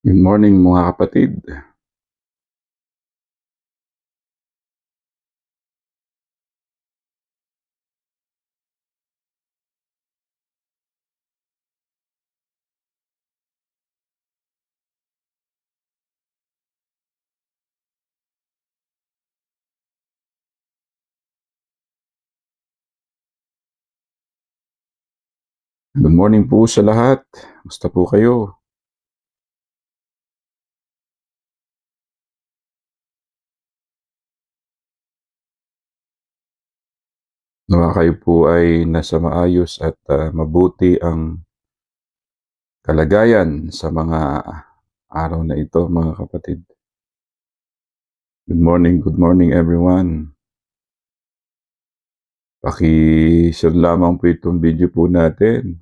Good morning mga kapatid. Good morning po sa lahat. Musta po kayo? Nawa kayo po ay nasa maayos at mabuti ang kalagayan sa mga araw na ito mga kapatid. Good morning everyone. Paki-share lamang po itong video po natin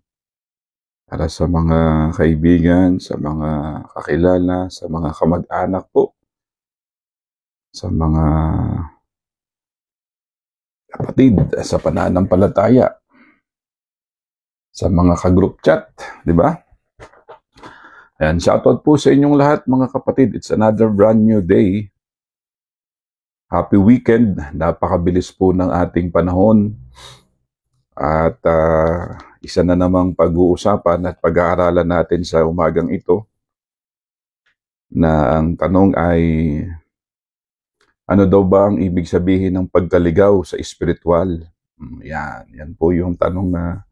para sa mga kaibigan, sa mga kakilala, sa mga kamag-anak po, sa mga kapatid sa pananampalataya, sa mga ka-group chat, di ba? Ayan, shoutout po sa inyong lahat mga kapatid. It's another brand new day. Happy weekend. Napakabilis po ng ating panahon. At isa na namang pag-uusapan at pag-aaralan natin sa umagang ito na ang tanong ay ano daw ba ang ibig sabihin ng pagkaligaw sa espiritual? Yan po yung tanong na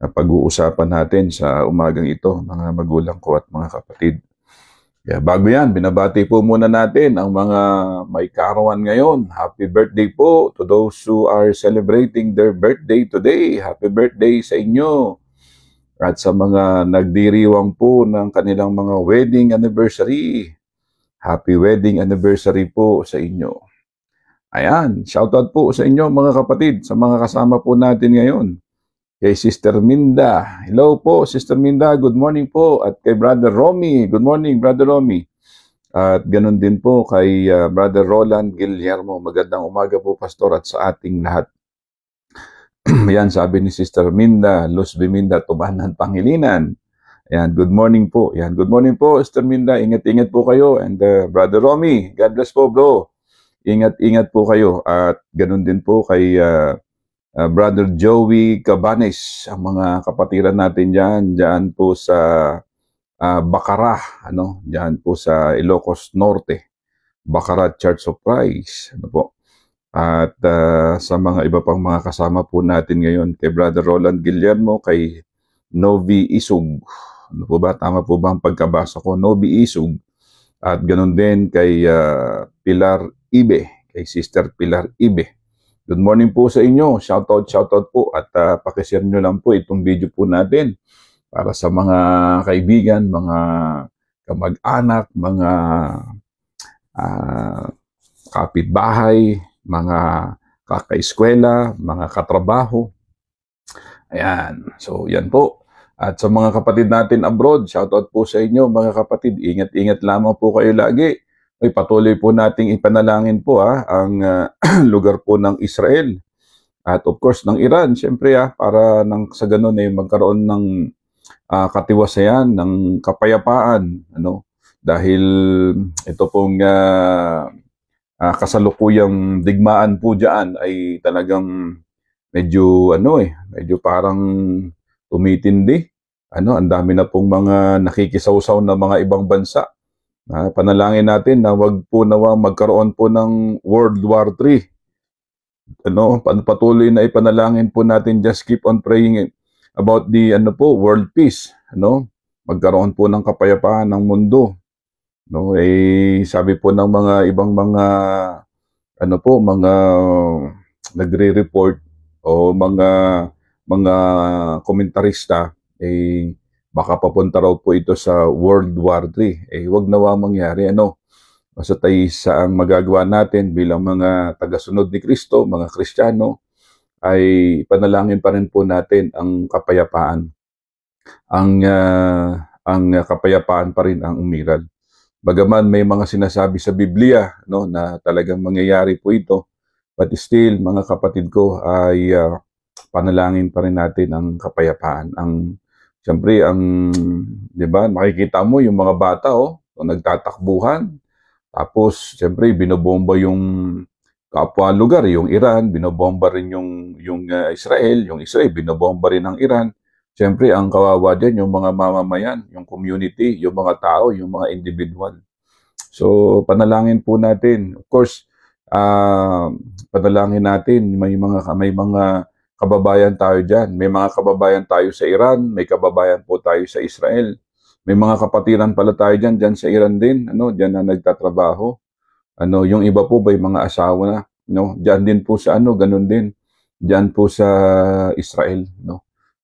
pag-uusapan natin sa umagang ito, mga magulang ko at mga kapatid. Kaya bago yan, binabati po muna natin ang mga may kaarawan ngayon. Happy birthday po to those who are celebrating their birthday today. Happy birthday sa inyo. At sa mga nagdiriwang po ng kanilang mga wedding anniversary. Happy wedding anniversary po sa inyo. Ayan, shoutout po sa inyo mga kapatid, sa mga kasama po natin ngayon. Kay Sister Minda. Hello po, Sister Minda. Good morning po. At kay Brother Romy. Good morning, Brother Romy. At ganun din po kay Brother Roland Guillermo. Magandang umaga po, Pastor, at sa ating lahat. Yan, sabi ni Sister Minda, Luz Biminda, Tubanan, Pangilinan. Ayan, good morning po. Ayan, good morning po, Sister Minda. Ingat-ingat po kayo. And Brother Romy, God bless po, bro. Ingat-ingat po kayo. At ganun din po kay Brother Joey Cabanes, ang mga kapatiran natin dyan po sa Bacara, dyan po sa Ilocos Norte, Bacara Church of Christ, po. At sa mga iba pang mga kasama po natin ngayon, kay Brother Roland Guillermo, kay Novi Isug, ano po ba, tama po ba ang pagkabasa ko, Novi Isug, at ganun din kay Pilar Ibe, kay Sister Pilar Ibe. Good morning po sa inyo. Shoutout po at pakishare nyo lang po itong video po natin para sa mga kaibigan, mga kamag-anak, mga kapitbahay, mga kakaeskwela, mga katrabaho. Ayan. So, yan po. At sa mga kapatid natin abroad, shoutout po sa inyo mga kapatid. Ingat-ingat lamang po kayo lagi. Ay patuloy po nating ipanalangin po ang lugar po ng Israel at of course ng Iran, syempre para sa ganun ay magkaroon ng katiwasayan, ng kapayapaan, dahil ito pong kasalukuyang digmaan po diyan ay talagang medyo parang tumitindi. Ang dami na pong mga nakikisawsaw na mga ibang bansa. Panalangin natin na wag po nawa magkaroon po ng World War III. Patuloy na ipanalangin po natin, just keep on praying about the world peace, magkaroon po ng kapayapaan ng mundo. Sabi po ng mga ibang mga mga nagre-report o mga komentarista, baka papunta raw po ito sa World War III. Wag nawa mangyari, Basta tayo sa ang magagawa natin bilang mga tagasunod ni Kristo, mga Kristiyano, ay panalangin pa rin po natin ang kapayapaan. Ang kapayapaan pa rin ang umiral. Bagaman may mga sinasabi sa Biblia, na talagang mangyayari po ito, but still, mga kapatid ko, ay panalangin pa rin natin ang kapayapaan. Ang Siyempre, 'di ba, makikita mo yung mga bata, nagtatakbuhan. Tapos, siyempre, binobomba yung kapwa lugar, yung Iran, binobomba rin yung Israel, yung Israel, binobomba rin ng Iran. Siyempre, ang kawawa din, yung mga mamamayan, yung community, yung mga tao, yung mga individual. So, panalangin po natin. Of course, panalangin natin, may mga kababayan tayo diyan. May mga kababayan tayo sa Iran, may kababayan po tayo sa Israel. May mga kapatiran pala tayo diyan sa Iran din, diyan na nagtatrabaho. Yung iba po may mga asawa na, diyan din po sa ganun din. Diyan po sa Israel,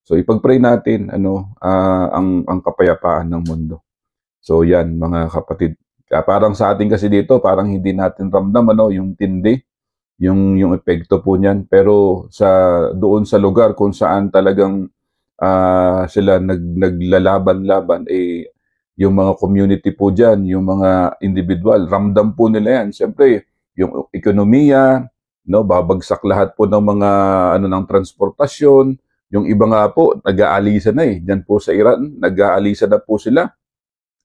So ipag-pray natin ang kapayapaan ng mundo. So yan mga kapatid. Parang sa atin kasi dito, parang hindi natin ramdam yung tindi, yung epekto po niyan. Pero doon sa lugar kung saan talagang sila naglalaban-laban, yung mga community po diyan, yung mga individual, ramdam po nila yan. Siyempre, yung ekonomiya, babagsak lahat po ng mga ng transportasyon. Yung iba nga po, nag-aalisa na diyan po sa Iran, nag-aalisa na po sila.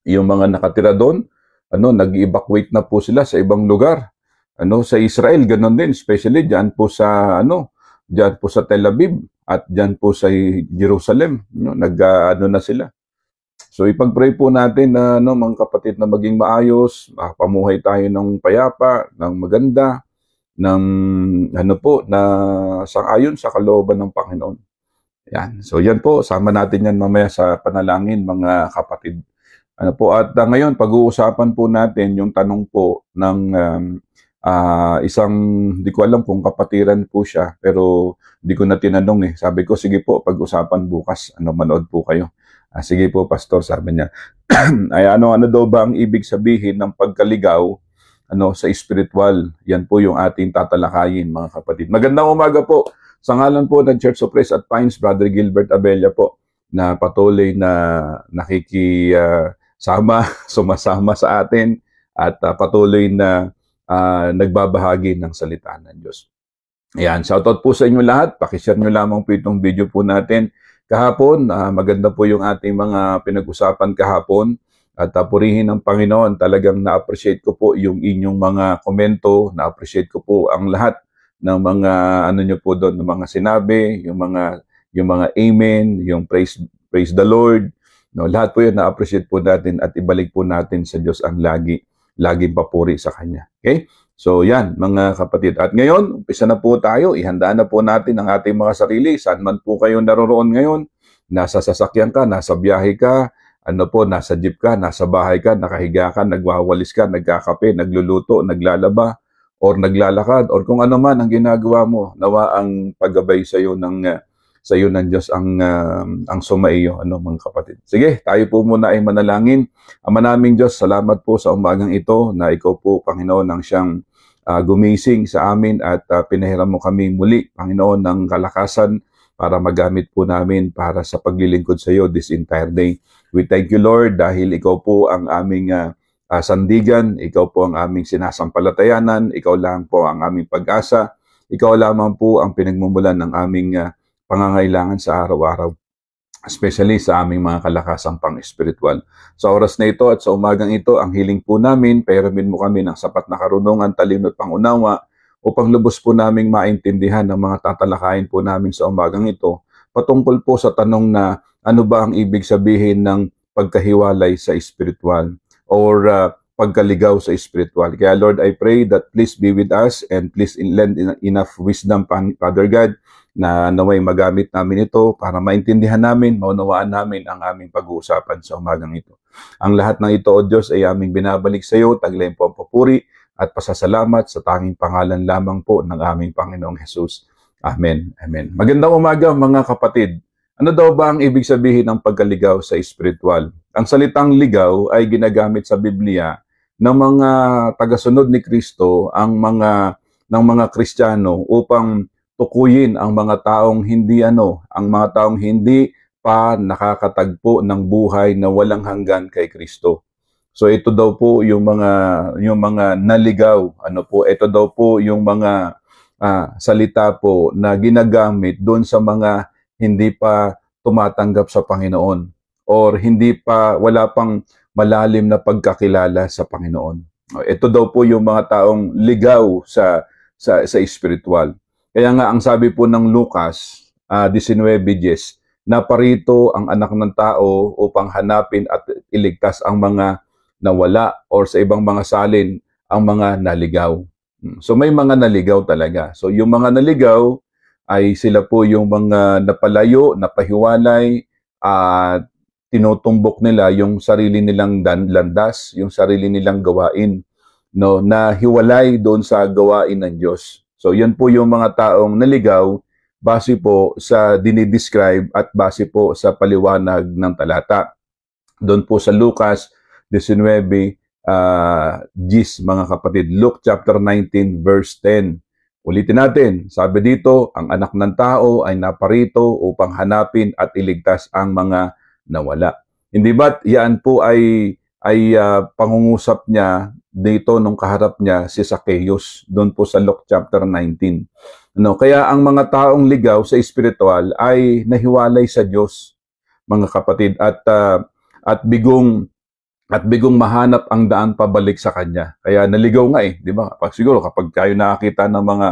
Yung mga nakatira doon, nag-evacuate na po sila sa ibang lugar. Sa Israel, ganun din, especially diyan po sa diyan po sa Tel Aviv at diyan po sa Jerusalem, na sila. So ipag-pray po natin na mga kapatid na maging maayos, pamuhay tayo ng payapa, ng maganda, ng na sang-ayon sa kalooban ng Panginoon. Yan. So yan po, sama natin yan mamaya sa panalangin mga kapatid. At ngayon pag-uusapan po natin yung tanong po ng isang, di ko alam kung kapatiran po siya, pero di ko na tinanong Sabi ko, sige po, pag-usapan bukas, manood po kayo. Sige po, Pastor, sabi niya. Ay ano daw ba ang ibig sabihin ng pagkaligaw sa spiritual? Yan po yung ating tatalakayin, mga kapatid. Magandang umaga po. Sa ngalan po ng Church of Praise at Pines, Brother Gilbert Abella po, na patuloy na sumasama sa atin at patuloy na nagbabahagi ng salita ng Diyos. Ayan, shoutout po sa inyo lahat. Pakishare nyo lamang po itong video po natin. Kahapon, maganda po yung ating mga pinag-usapan kahapon. At purihin ng Panginoon, talagang na-appreciate ko po yung inyong mga komento. Na-appreciate ko po ang lahat ng mga nyo po doon, ng mga sinabi, yung mga amen, yung praise the Lord. Lahat po yun na-appreciate po natin at ibalik po natin sa Diyos ang laging papuri sa Kanya. Okay? So yan, mga kapatid. At ngayon, umpisa na po tayo. Ihanda na po natin ang ating mga sarili. Saan man po kayo naroroon ngayon, nasa sasakyan ka, nasa biyahe ka, nasa jeep ka, nasa bahay ka, nakahiga ka, nagwawalis ka, nagkakape, nagluluto, naglalaba, or naglalakad, or kung ano man ang ginagawa mo, nawa ang paggabay sa iyo ng Diyos ang sumaiyo, mga kapatid. Sige, tayo po muna ay manalangin. Ama naming Diyos, salamat po sa umagang ito na ikaw po, Panginoon, ang siyang gumising sa amin at pinahiram mo kami muli, Panginoon, ng kalakasan para magamit po namin para sa paglilingkod sa iyo this entire day. We thank you, Lord, dahil ikaw po ang aming sandigan, ikaw po ang aming sinasampalatayanan, ikaw lang po ang aming pag-asa, ikaw lamang po ang pinagmumulan ng aming pangangailangan sa araw-araw, especially sa aming mga kalakasang pang-espiritual. Sa oras na ito at sa umagang ito, ang hiling po namin, pairamin mo kami ng sapat na karunungan, talino at pangunawa, upang lubos po naming maintindihan ang mga tatalakayin po namin sa umagang ito, patungkol po sa tanong na ano ba ang ibig sabihin ng pagkahiwalay sa espiritual or pagkaligaw sa espiritual. Kaya Lord, I pray that please be with us and please lend enough wisdom, Father God, na naway magamit namin ito para maintindihan namin, maunawaan namin ang aming pag-uusapan sa umagang ito. Ang lahat ng ito, O Diyos, ay aming binabalik sa iyo, taglayin po ang papuri at pasasalamat sa tanging pangalan lamang po ng aming Panginoong Jesus. Amen. Amen. Magandang umaga mga kapatid. Ano daw ba ang ibig sabihin ng pagkaligaw sa espiritual? Ang salitang ligaw ay ginagamit sa Biblia ng mga tagasunod ni Kristo, ng mga Kristiyano upang tukuyin ang mga taong hindi pa nakakatagpo ng buhay na walang hanggan kay Kristo. So ito daw po yung mga naligaw, ito daw po yung mga salita po na ginagamit doon sa mga hindi pa tumatanggap sa Panginoon or wala pang malalim na pagkakilala sa Panginoon. Ito daw po yung mga taong ligaw sa espiritual. Kaya nga ang sabi po ng Lucas 19:10, naparito ang anak ng tao upang hanapin at iligtas ang mga nawala or sa ibang mga salin ang mga naligaw. So may mga naligaw talaga. So yung mga naligaw ay sila po yung mga napalayo, napahiwalay, at tinutumbok nila yung sarili nilang landas, yung sarili nilang gawain, no, na hiwalay doon sa gawain ng Diyos. So yan po yung mga taong naligaw base po sa dinidescribe at base po sa paliwanag ng talata. Doon po sa Lucas 19, 10, mga kapatid. Luke chapter 19 verse 10. Ulitin natin, sabi dito, ang anak ng tao ay naparito upang hanapin at iligtas ang mga nawala. Hindi ba't yan po ay pangungusap niya dito nung kaharap niya si Zacchaeus, doon po sa Luke chapter 19. Kaya ang mga taong ligaw sa espiritual ay nahiwalay sa Diyos, mga kapatid, at bigong mahanap ang daan pabalik sa Kanya. Kaya naligaw nga di ba? Siguro kapag kayo nakakita ng mga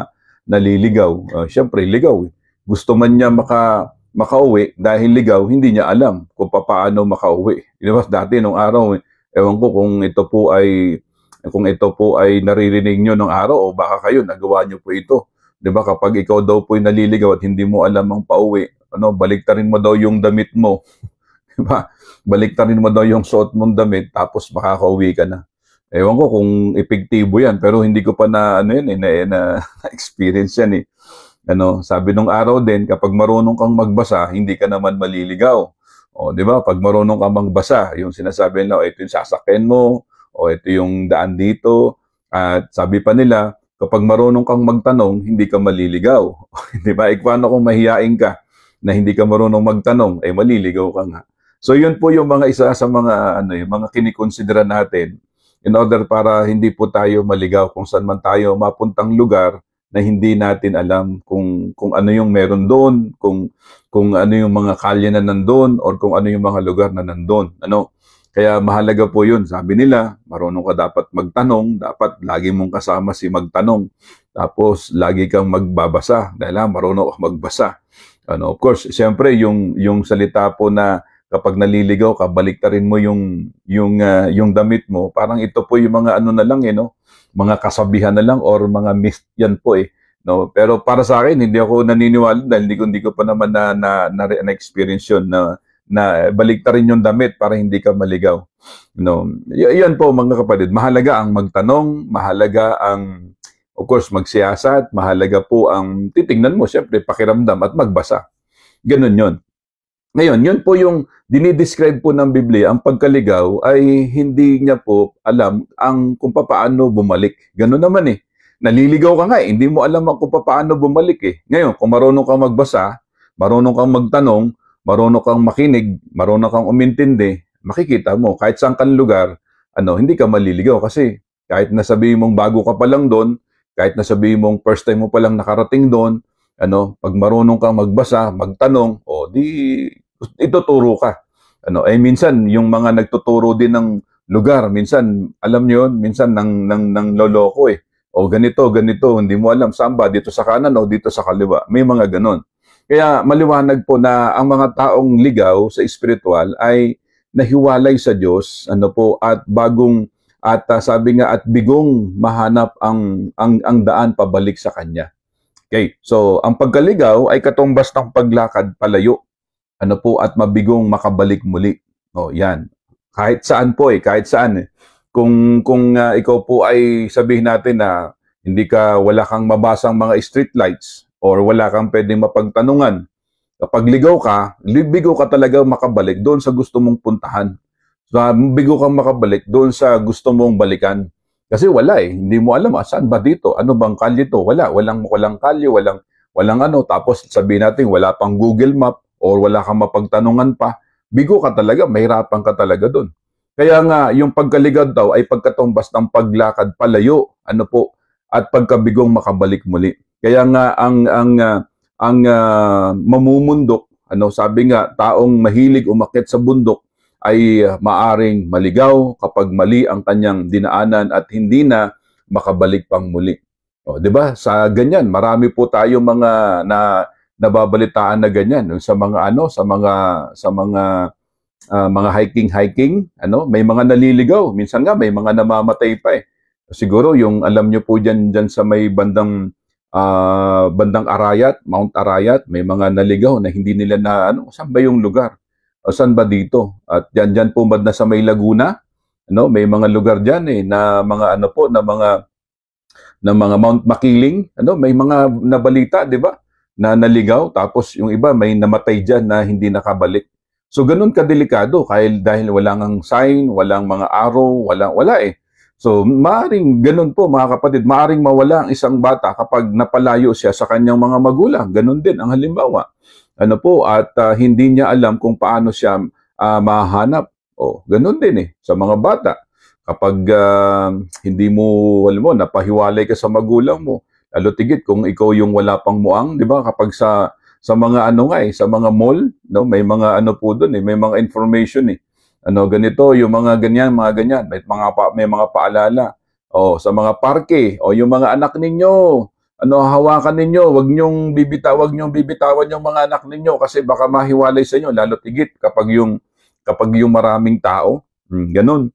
naliligaw, syempre ligaw Gusto man niya makauwi dahil ligaw, hindi niya alam kung paano makauwi. Di ba? Dati nung araw, ewan ko kung ito po ay naririnig nyo nung araw o baka kayo nagawa nyo po ito. Di ba? Kapag ikaw daw po ay naliligaw at hindi mo alam ang pauwi, baliktarin mo daw yung damit mo. Diba? Baliktarin mo daw yung suot mong damit tapos makakauwi ka na. Ewan ko kung epektibo yan pero hindi ko pa na experience yan sabi nung araw din kapag marunong kang magbasa, hindi ka naman maliligaw. O di ba? Pag marunong kang magbasa, yung sinasabi nila, ito yung sasakyan mo, o ito yung daan dito. At sabi pa nila, kapag marunong kang magtanong, hindi ka maliligaw. Di ba? Paano kung mahiyain ka na hindi ka marunong magtanong, maliligaw ka nga. So yun po yung mga isa sa mga mga kinikonsidera natin in order para hindi po tayo maligaw kung saan man tayo mapuntang lugar na hindi natin alam kung ano yung meron doon, kung ano yung mga kalye na nandoon or kung ano yung mga lugar na nandoon. Kaya mahalaga po yun. Sabi nila, marunong ka dapat magtanong, dapat lagi mong kasama si magtanong. Tapos lagi kang magbabasa dahil marunong ka magbasa. Of course, siyempre yung salita po na kapag naliligaw ka, baliktarin mo yung damit mo. Parang ito po yung mga na lang mga kasabihan na lang or mga myth yan po Pero para sa akin, hindi ako naniniwala dahil hindi ko pa naman na-experience yun na baliktarin yung damit para hindi ka maligaw. Yan po mga kapatid, mahalaga ang magtanong, mahalaga ang of course magsiyasat, mahalaga po ang titingnan mo, syempre pakiramdam at magbasa. Ganun yun. Ngayon, yun po yung dinidescribe po ng Biblia, ang pagkaligaw ay hindi niya po alam kung paano bumalik. Ganun naman Naliligaw ka nga hindi mo alam kung paano bumalik Ngayon, kung marunong kang magbasa, marunong kang magtanong, marunong kang makinig, marunong kang umintindi, makikita mo, kahit saan kang lugar, hindi ka maliligaw kasi kahit nasabihin mong bago ka pa lang doon, kahit nasabihin mong first time mo pa lang nakarating doon, pag marunong kang magbasa, magtanong, ituturo ka. Minsan yung mga nagtuturo din ng lugar, minsan alam niyo yun, minsan nang loloko O ganito, hindi mo alam saan ba, dito sa kanan o dito sa kaliwa. May mga ganon. Kaya maliwanag po na ang mga taong ligaw sa espiritual ay nahiwalay sa Diyos, at sabi nga at bigong mahanap ang daan pabalik sa Kanya. Okay, so ang pagkaligaw ay katumbas ng paglakad palayo. At mabigong makabalik muli. Yan. Kahit saan po kahit saan Kung ikaw po ay sabihin natin na wala kang mabasang mga street lights or wala kang pwedeng mapagtanungan, kapag ligaw ka talaga makabalik doon sa gusto mong puntahan. So, bigo kang makabalik doon sa gusto mong balikan. Kasi wala hindi mo alam saan ba dito? Ano bang kalye to? Walang kalye, walang tapos sabihin natin wala pang Google Map or wala kang mapagtanungan pa. Bigo ka talaga, mahirapan ka talaga doon. Kaya nga, yung pagkaligaw daw ay pagkatumbas ng paglakad palayo, at pagkabigong makabalik muli. Kaya nga ang mamumundok Ano, sabi nga, taong mahilig umakyat sa bundok ay maaring maligaw kapag mali ang kanyang dinaanan at hindi na makabalik pang muli. O, 'di ba? Sa ganyan, marami po tayo mga nababalitaan na ganyan sa mga mga hiking, may mga naliligaw, minsan nga may mga namamatay pa eh. Siguro yung alam nyo po diyan sa may bandang Arayat, Mount Arayat, may mga naligaw na hindi nila na saan ba yung lugar? O saan ba dito? At diyan po banda sa may Laguna, may mga lugar diyan na mga na mga Mount Makiling, may mga nabalita, 'di ba? Na naligaw tapos yung iba may namatay diyan na hindi nakabalik. So ganun kadelikado dahil walang sign, walang mga arrow, wala eh. So maaring ganun po mga kapatid, maaring mawala ang isang bata kapag napalayo siya sa kanyang mga magulang. Ganun din ang halimbawa. At hindi niya alam kung paano siya mahanap. Ganun din sa mga bata. Kapag hindi mo, alam mo, napahiwalay ka sa magulang mo, lalo tigit kung ikaw yung wala pang muang, 'di ba? Kapag sa mga sa mga mall, may mga po doon may mga information ganito, yung mga ganyan, may mga paalala. Sa mga parke, yung mga anak ninyo, hawakan ninyo, wag niyong bibitawan yung mga anak ninyo kasi baka mahiwalay sa inyo, lalo tigit kapag yung maraming tao, ganun.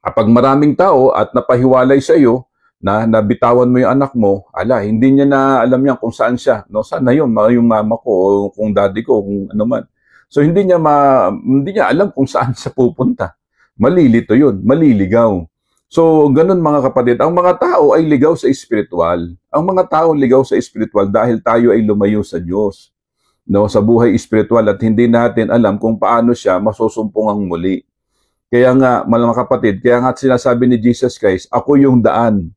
Kapag maraming tao at napahiwalay sa iyo, na nabitawan mo yung anak mo, hindi niya na alam yan kung saan siya. Saan na yun? Yung mama ko o kung daddy ko, kung ano man. So hindi niya alam kung saan siya pupunta. Malilito yun, maliligaw. So ganun mga kapatid, ang mga tao ay ligaw sa espiritual. Ang mga tao ligaw sa espiritual dahil tayo ay lumayo sa Diyos. Sa buhay espiritual at hindi natin alam kung paano siya masusumpungang muli. Kaya nga, mga kapatid, kaya nga sinasabi ni Jesus Christ, ako yung daan.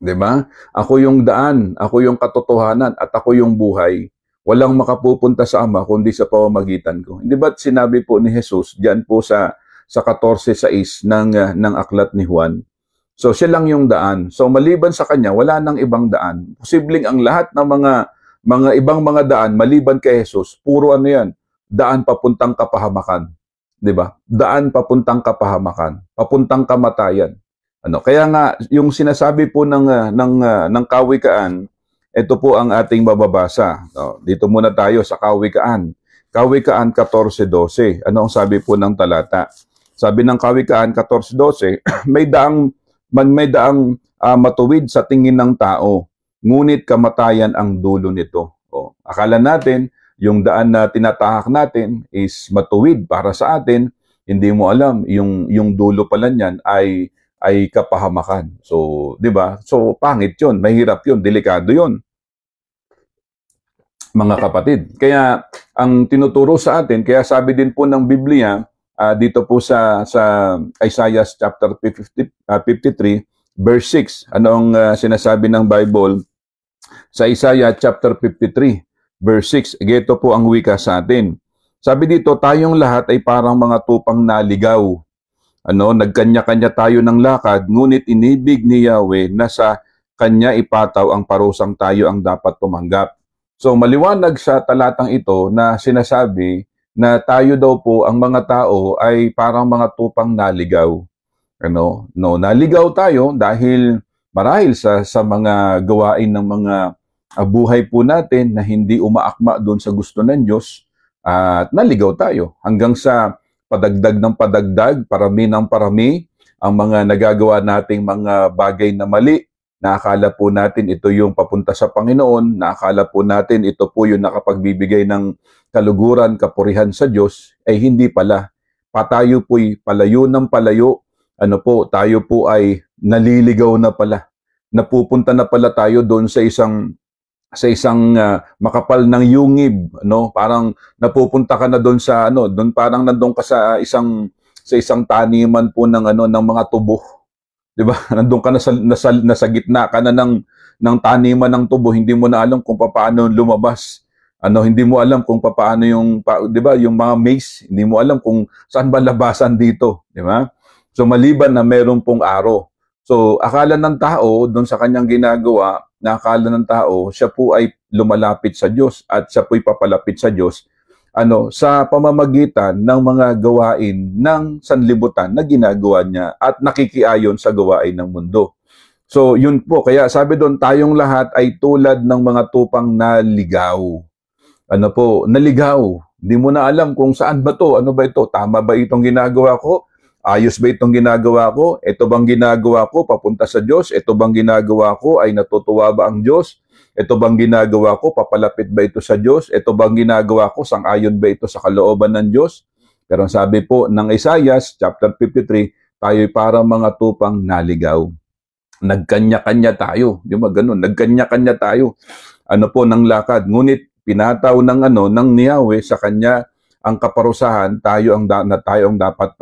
'Di ba? Ako yung daan, ako yung katotohanan, at ako yung buhay. Walang makapupunta sa Ama kundi sa pamamagitan ko. Hindi ba sinabi po ni Jesus diyan po sa 14:6 ng aklat ni Juan? So siya lang yung daan. So maliban sa kanya, wala nang ibang daan. Posibleng ang lahat ng mga ibang mga daan maliban kay Jesus, puro yan, daan papuntang kapahamakan. 'Di ba? Daan papuntang kapahamakan, papuntang kamatayan. Kaya nga yung sinasabi po ng Kawikaan, ito po ang ating mababasa. Dito muna tayo sa Kawikaan. Kawikaan 14:12. Ano ang sabi po ng talata? Sabi ng Kawikaan 14:12, may daang matuwid sa tingin ng tao, ngunit kamatayan ang dulo nito. Akala natin yung daan na tinatahak natin is matuwid para sa atin, hindi mo alam yung dulo pala niyan ay kapahamakan. So, 'di ba? So, pangit 'yon, mahirap 'yon, delikado 'yon. Mga kapatid. Kaya ang tinuturo sa atin, kaya sabi din po ng Biblia dito po sa Isaiah chapter 53 verse 6. Ano ang sinasabi ng Bible sa Isaiah chapter 53 verse 6? Ito po ang wika sa atin. Sabi dito, tayong lahat ay parang mga tupang naligaw. Nagkanya-kanya tayo ng lakad, ngunit inibig ni Yahweh na sa kanya ipataw ang parusang tayo ang dapat tumanggap. So maliwanag sa talatang ito na sinasabi na tayo daw po, ang mga tao ay parang mga tupang naligaw. Naligaw tayo dahil marahil sa mga gawain ng mga buhay po natin na hindi umaakma doon sa gusto ng Diyos, at naligaw tayo hanggang sa padagdag ng padagdag, parami ng parami, ang mga nagagawa nating mga bagay na mali, nakakala po natin ito yung papunta sa Panginoon, nakakala po natin ito po yung nakapagbibigay ng kaluguran, kapurihan sa Diyos, ay hindi pala. Tayo po'y palayo ng palayo, tayo po ay naliligaw na pala. Napupunta na pala tayo doon sa isang makapal ng yungib, parang napupunta ka na doon sa doon parang nandoon ka sa isang taniman po ng mga tubo. 'Di ba? Nandoon ka nasa gitna ka na ng taniman ng tubo, hindi mo na alam kung paano lumabas. Hindi mo alam kung paano 'di ba, yung mga maze, hindi mo alam kung saan ba labasan dito, 'di ba? So maliban na meron pong araw. So akala ng tao doon sa kanyang ginagawa, nakakala ng tao, siya po ay lumalapit sa Diyos at siya po'y papalapit sa Diyos sa pamamagitan ng mga gawain ng sanlibutan na ginagawa niya at nakikiayon sa gawain ng mundo. So, yun po. Kaya sabi doon, tayong lahat ay tulad ng mga tupang naligaw. Naligaw. Hindi mo na alam kung saan ba to, ano ba ito, tama ba itong ginagawa ko? Ayos ba itong ginagawa ko? Ito bang ginagawa ko papunta sa Diyos? Ito bang ginagawa ko ay natutuwa ba ang Diyos? Ito bang ginagawa ko, papalapit ba ito sa Diyos? Ito bang ginagawa ko, sang-ayon ba ito sa kalooban ng Diyos? Pero sabi po ng Isaiah, chapter 53, tayo'y parang mga tupang naligaw. Nagkanya-kanya tayo. Di ba ganun? Nagkanya-kanya tayo. Ng lakad. Ngunit pinataw ng Yahweh sa kanya ang kaparusahan, tayo ang dapat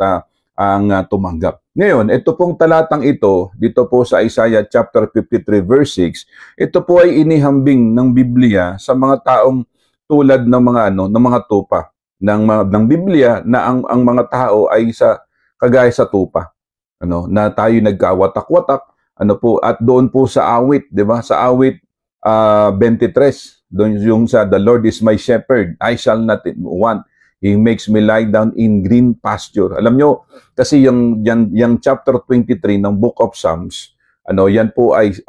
tumanggap. Ngayon, ito pong talatang ito, dito po sa Isaiah chapter 53 verse 6, ito po ay inihambing ng Biblia sa mga taong tulad ng mga tupa ng Biblia na ang mga tao ay kagaya sa tupa. Na tayo nagkawatak-watak, at doon po sa awit, 'di ba? Sa awit 23, doon yung sa The Lord is my shepherd, I shall not want. He makes me lie down in green pasture. Alam nyo, kasi yung chapter 23 ng Book of Psalms, yan po ay 6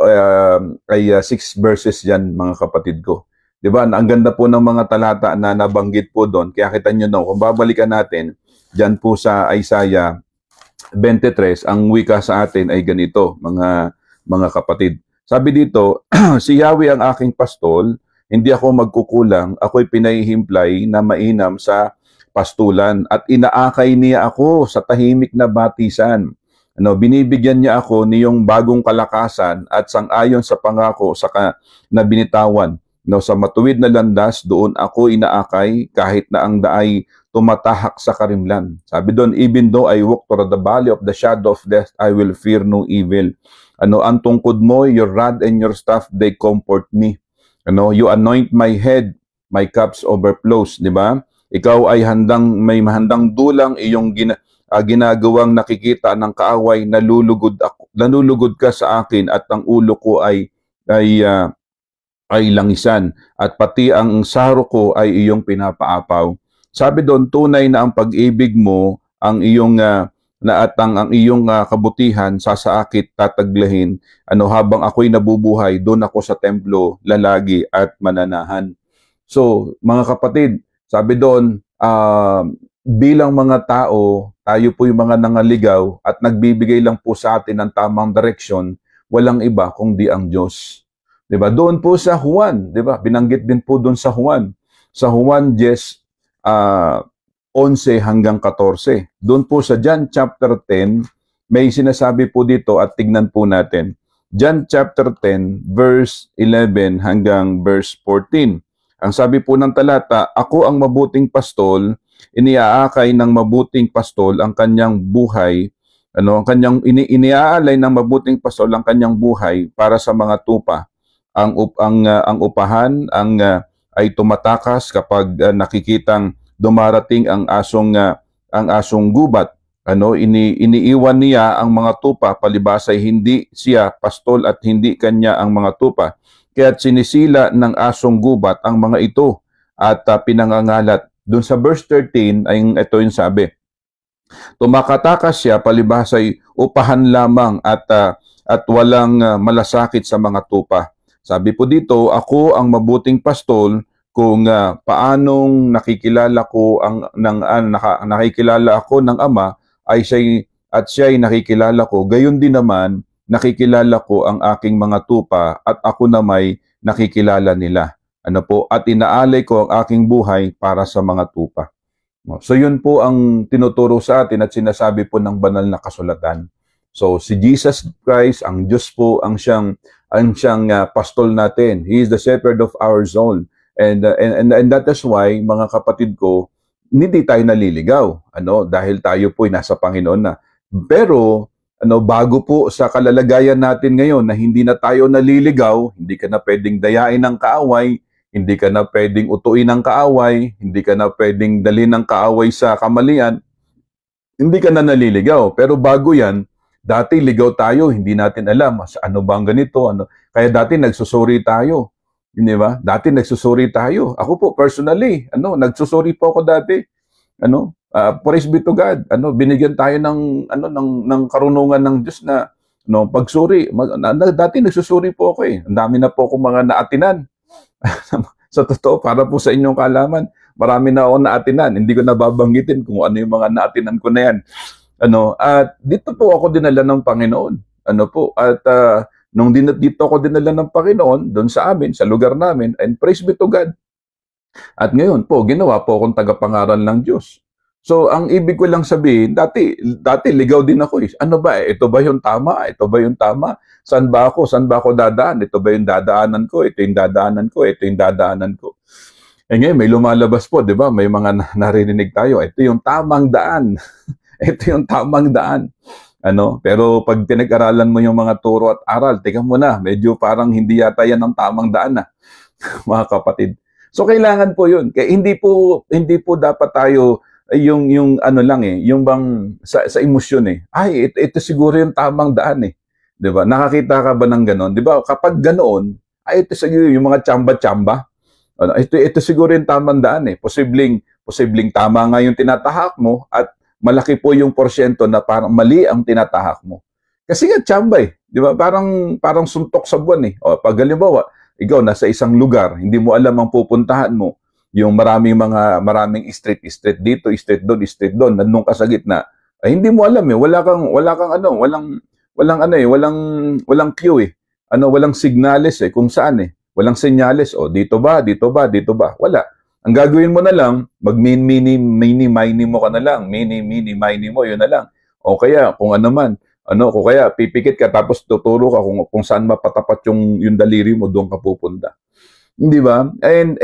verses yan, mga kapatid ko. 'Di ba? Ang ganda po ng mga talata na nabanggit po doon. Kaya kita nyo kung babalikan natin, diyan po sa Isaiah 23, ang wika sa atin ay ganito, mga kapatid. Sabi dito, si Yahweh ang aking pastol, hindi ako magkukulang, ako'y pinahihimplay na mainam sa pastulan at inaakay niya ako sa tahimik na batisan. Binibigyan niya ako niyong bagong kalakasan at sang-ayon sa pangako na binitawan. Sa matuwid na landas, doon ako inaakay kahit na ang daay tumatahak sa karimlan. Sabi doon, even though I walk through the valley of the shadow of death, I will fear no evil. Ang tungkod mo, your rod and your staff, they comfort me. You anoint my head, my cups overflows, di ba? Ikaw ay may mahandang dulang iyong ginagawang nakikita ng kaaway, nalulugod ka sa akin at ang ulo ko ay langisan at pati ang saro ko ay iyong pinapaapaw. Sabi doon, tunay na ang pag-ibig mo, ang iyong ang iyong kabutihan sasaakit, tataglahin. Habang ako'y nabubuhay, doon ako sa templo, lalagi at mananahan. So, mga kapatid, sabi doon, bilang mga tao, tayo po yung mga nangaligaw at nagbibigay lang po sa atin ng tamang direksyon, walang iba kundi ang Diyos. 'Di ba? Doon po sa Juan, 'di ba? Binanggit din po doon sa Juan. Sa Juan 11 hanggang 14. Doon po sa John chapter 10, may sinasabi po dito at tignan po natin. John chapter 10 verse 11 hanggang verse 14. Ang sabi po ng talata, ako ang mabuting pastol, iniaakay ng mabuting pastol ang kanyang buhay, iniaalay ng mabuting pastol ang kanyang buhay para sa mga tupa. Ang upahan ay tumatakas kapag nakikitang dumarating ang asong gubat. Iniiwan niya ang mga tupa, palibasay hindi siya pastol at hindi kanya ang mga tupa. Kaya't sinisila ng asong gubat ang mga ito at pinangangalat. Doon sa verse 13 ay ito yung sabi. Tumakatakas siya, palibasay upahan lamang at walang malasakit sa mga tupa. Sabi po dito, ako ang mabuting pastol kung paanong nakikilala ako ng Ama ay siya'y nakikilala ko. Gayon din naman nakikilala ko ang aking mga tupa at ako na may nakikilala nila. At inaalay ko ang aking buhay para sa mga tupa. So yun po ang tinuturo sa atin at sinasabi po ng banal na kasulatan. So si Jesus Christ, ang Diyos po ang siyang pastol natin. He is the shepherd of our soul. And that is why, mga kapatid ko, hindi tayo naliligaw. Dahil tayo po ay nasa Panginoon na. Pero bago po sa kalalagayan natin ngayon na hindi na tayo naliligaw, hindi ka na pwedeng dayain ng kaaway, hindi ka na pwedeng utuin ng kaaway, hindi ka na pwedeng dalhin ng kaaway sa kamalian, hindi ka na naliligaw. Pero bago yan, dati ligaw tayo, hindi natin alam ano bang ganito. Kaya dati nagsusuri tayo. Di ba? Dati nagsusuri tayo. Ako po, personally, nagsusuri po ako dati. Praise be to God. Binigyan tayo ng karunungan ng Diyos na pagsuri. Dati nagsusuri po ako eh. Ang dami na po akong mga naatinan. Sa totoo, para po sa inyong kaalaman, marami na ako naatinan. Hindi ko nababanggitin kung ano yung mga naatinan ko na yan. At dito po ako dinala ng Panginoon. Nung dito ako dinala ng Panginoon, doon sa amin, sa lugar namin, and praise be to God. At ngayon po, ginawa po akong tagapangaral ng Diyos. So, ang ibig ko lang sabihin, dati ligaw din ako eh. Ano ba? Ito ba yung tama? Ito ba yung tama? Saan ba ako? Saan ba ako dadaan? Ito ba yung dadaanan ko? Ito yung dadaanan ko? Ito yung dadaanan ko? Ngayon, may lumalabas po, di ba? May mga naririnig tayo. Ito yung tamang daan. Ito yung tamang daan. Pero pag pinag-aralan mo yung mga turo at aral, tingnan mo na, medyo parang hindi yata yan ang tamang daan na, mga kapatid. So kailangan po 'yun. Kaya hindi po dapat tayo yung yung bang sa emosyon eh. Ay, ito siguro yung tamang daan eh. 'Di ba? Nakakita ka ba ng gano'n? 'Di ba? Kapag ganoon, ay ito siguro yung mga tsamba-tsamba. Ito siguro yung tamang daan eh. Posibleng tama nga yung tinatahak mo at malaki po yung porsyento na parang mali ang tinatahak mo. Kasi nga tsamba eh. Di ba? Parang suntok sa buwan eh. O, pag halimbawa, ikaw nasa isang lugar, hindi mo alam ang pupuntahan mo. Yung maraming street dito, street doon, nandun ka sa gitna. Ay, hindi mo alam eh. Walang cue eh. Walang signales eh kung saan eh. Walang senyales. O, dito ba? Wala. Ang gagawin mo na lang, mag-mini mo ka na lang. Mini mo, yun na lang. O kaya, kung ano man, kung kaya pipikit ka tapos tuturo ka kung saan mapatapat yung daliri mo, doon ka pupunta. Hindi ba? And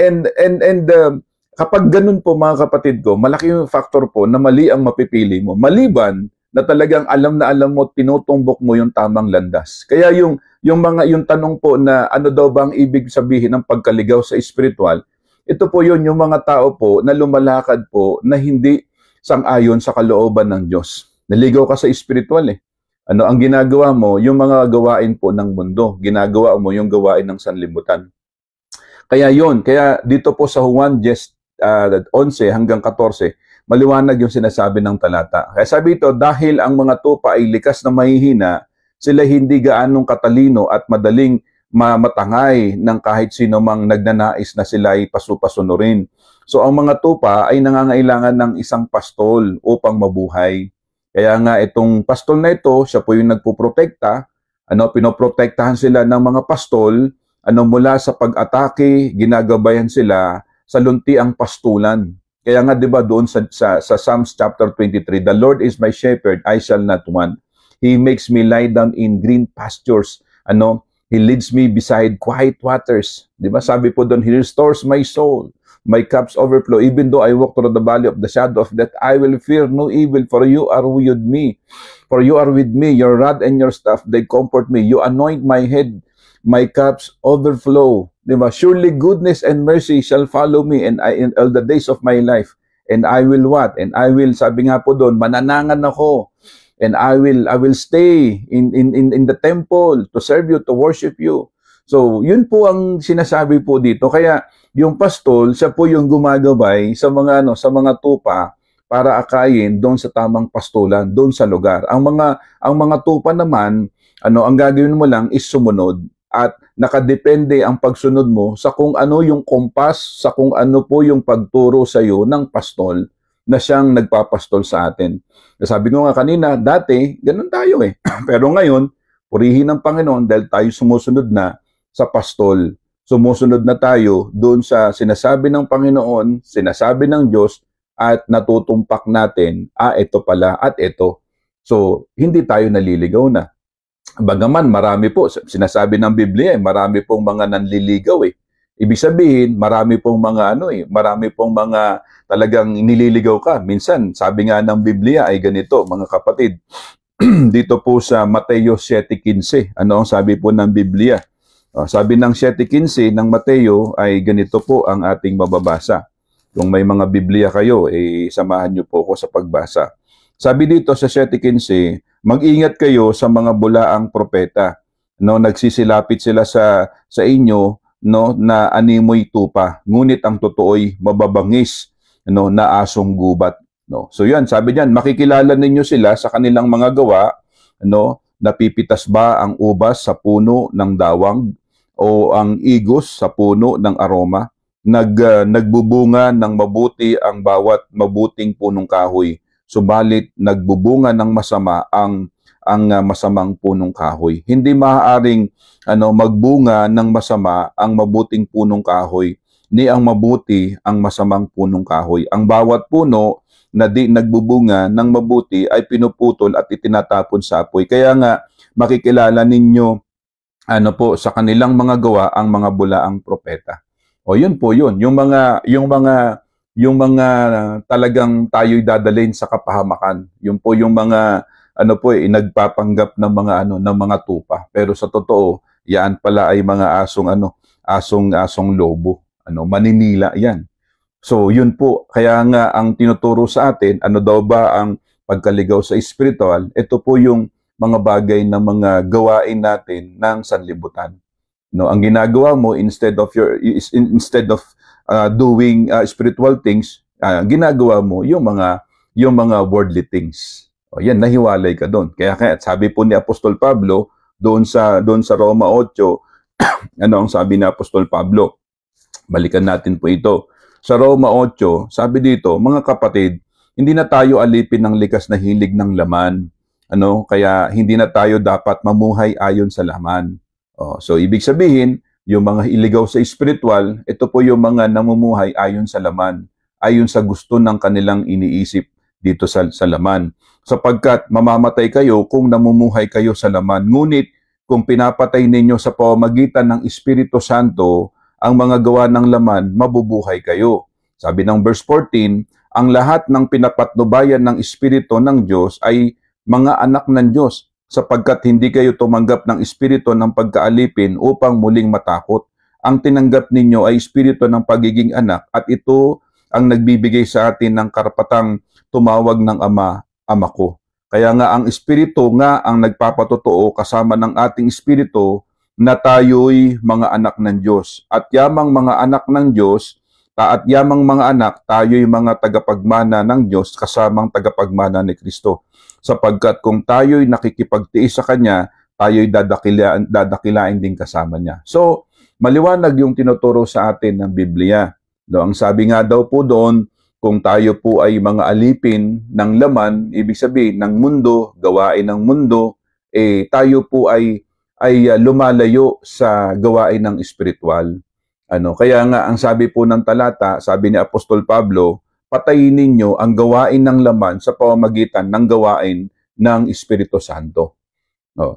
kapag ganun po mga kapatid ko, malaki yung factor po na mali ang mapipili mo. Maliban na talagang alam mo, tinutumbok mo yung tamang landas. Kaya yung tanong po na ano daw ba ang ibig sabihin ng pagkaligaw sa spiritual, ito po yun, yung mga tao po na lumalakad po na hindi sang-ayon sa kalooban ng Diyos. Naligaw ka sa spiritual eh. Ang ginagawa mo, yung mga gawain po ng mundo. Ginagawa mo yung gawain ng sanlibutan. Kaya dito po sa Juan 11 hanggang 14, maliwanag yung sinasabi ng talata. Kaya sabi ito, dahil ang mga tupa ay likas na mahihina, sila hindi gaanong katalino at madaling matangay ng kahit sino mang nagnanais na sila ay pasupasunurin. So ang mga tupa ay nangangailangan ng isang pastol upang mabuhay. Kaya nga itong pastol na ito, siya po yung nagpuprotekta. Pinoprotektahan sila ng mga pastol, mula sa pag-atake, ginagabayan sila sa luntiang pastulan. Kaya nga 'di ba doon sa Psalms chapter 23, the Lord is my shepherd, I shall not want. He makes me lie down in green pastures. He leads me beside quiet waters. Di ba? Sabi po doon, He restores my soul. My cups overflow. Even though I walk through the valley of the shadow of death, I will fear no evil, for you are with me. For you are with me, your rod and your staff, they comfort me. You anoint my head, my cups overflow. Di ba? Surely goodness and mercy shall follow me in all the days of my life. And I will what? And I will, sabi nga po doon, mananangan ako. And I will stay in the temple to serve you, to worship you. So, yun po ang sinasabi po dito. Kaya yung pastol, siya po yung gumagabay sa mga tupa para akayin doon sa tamang pastulan, doon sa lugar. Ang mga tupa naman, ang gagawin mo lang is sumunod at nakadepende ang pagsunod mo sa kung ano yung kompas, sa kung ano po yung pagturo sa iyo ng pastol na siyang nagpapastol sa atin. Sabi ko nga kanina, dati, ganun tayo eh. Pero ngayon, purihin ng Panginoon dahil tayo sumusunod na sa pastol. Sumusunod na tayo doon sa sinasabi ng Panginoon, sinasabi ng Diyos, at natutumpak natin, ito pala at ito. So, hindi tayo naliligaw na. Bagaman, marami po, sinasabi ng Biblia, marami pong mga nanliligaw eh. Ibig sabihin, marami pong mga talagang nililigaw ka. Minsan, sabi nga ng Biblia ay ganito, mga kapatid. Dito po sa Mateo 7:15, ano ang sabi po ng Biblia? Sabi ng 7:15 ng Mateo ay ganito po ang ating mababasa. Kung may mga Biblia kayo, samahan niyo po ako sa pagbasa. Sabi dito sa 7:15, mag-ingat kayo sa mga bulaang propeta. Nagsisilapit sila sa inyo no, na animoy tupa, ngunit ang totoo'y mababangis, no, na asong gubat. No? So yan, sabi niyan, makikilala ninyo sila sa kanilang mga gawa, no, napipitas ba ang ubas sa puno ng dawang o ang igos sa puno ng aroma? Nagbubunga ng mabuti ang bawat mabuting punong kahoy, subalit nagbubunga ng masama ang masamang punong kahoy. Hindi maaaring magbunga ng masama ang mabuting punong kahoy, ni ang mabuti ang masamang punong kahoy. Ang bawat puno na di nagbubunga ng mabuti ay pinuputol at itinatapon sa apoy. Kaya nga makikilala ninyo sa kanilang mga gawa ang mga bulaang propeta. O yun po yun, yung mga talagang tayo'y dadalhin sa kapahamakan. Yun po yung mga nagpapanggap ng mga tupa. Pero sa totoo, yan pala ay mga asong lobo. Maninila yan. So yun po, kaya nga ang tinuturo sa atin, ano daw ba ang pagkaligaw sa spiritual? Ito po yung mga bagay na mga gawain natin ng sanlibutan. No, ang ginagawa mo instead of doing spiritual things, ginagawa mo yung mga worldly things. O yan, nahiwalay ka doon. Kaya sabi po ni Apostol Pablo doon sa Roma 8, ang sabi ni Apostol Pablo? Balikan natin po ito. Sa Roma 8, sabi dito, mga kapatid, hindi na tayo alipin ng likas na hilig ng laman. Kaya hindi na tayo dapat mamuhay ayon sa laman. So ibig sabihin, yung mga iligaw sa spiritual, ito po yung mga namumuhay ayon sa laman, ayon sa gusto ng kanilang iniisip dito sa laman. Sapagkat mamamatay kayo kung namumuhay kayo sa laman. Ngunit kung pinapatay ninyo sa pamamagitan ng Espiritu Santo ang mga gawa ng laman, mabubuhay kayo. Sabi ng verse 14, ang lahat ng pinapatnubayan ng Espiritu ng Diyos ay mga anak ng Diyos, sapagkat hindi kayo tumanggap ng espiritu ng pagkaalipin upang muling matakot. Ang tinanggap ninyo ay espiritu ng pagiging anak, at ito ang nagbibigay sa atin ng karapatang tumawag ng Ama ko. Kaya nga ang espiritu nga ang nagpapatotoo kasama ng ating espiritu na tayo'y mga anak ng Diyos. At yamang mga anak ng Diyos, yamang mga anak, tayo'y mga tagapagmana ng Diyos kasamang tagapagmana ni Kristo. Sapagkat kung tayo'y nakikipagtiis sa Kanya, tayo'y dadakilain din kasama niya. So, maliwanag yung tinuturo sa atin ng Biblia. No, ang sabi nga daw po doon, kung tayo po ay mga alipin ng laman, ibig sabihin ng mundo, gawain ng mundo, tayo po ay lumalayo sa gawain ng espiritual. Kaya nga ang sabi po ng talata, sabi ni Apostol Pablo, patayin ninyo ang gawain ng laman sa pamamagitan ng gawain ng Espiritu Santo.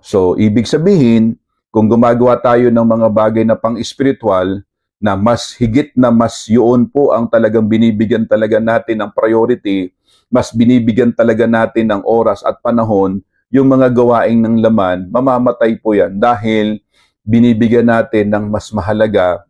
So, ibig sabihin, kung gumagawa tayo ng mga bagay na pang-espiritual, na mas higit na mas yun po ang talagang binibigyan talaga natin ng priority, mas binibigyan talaga natin ng oras at panahon, yung mga gawain ng laman, mamamatay po yan dahil binibigyan natin ng mas mahalaga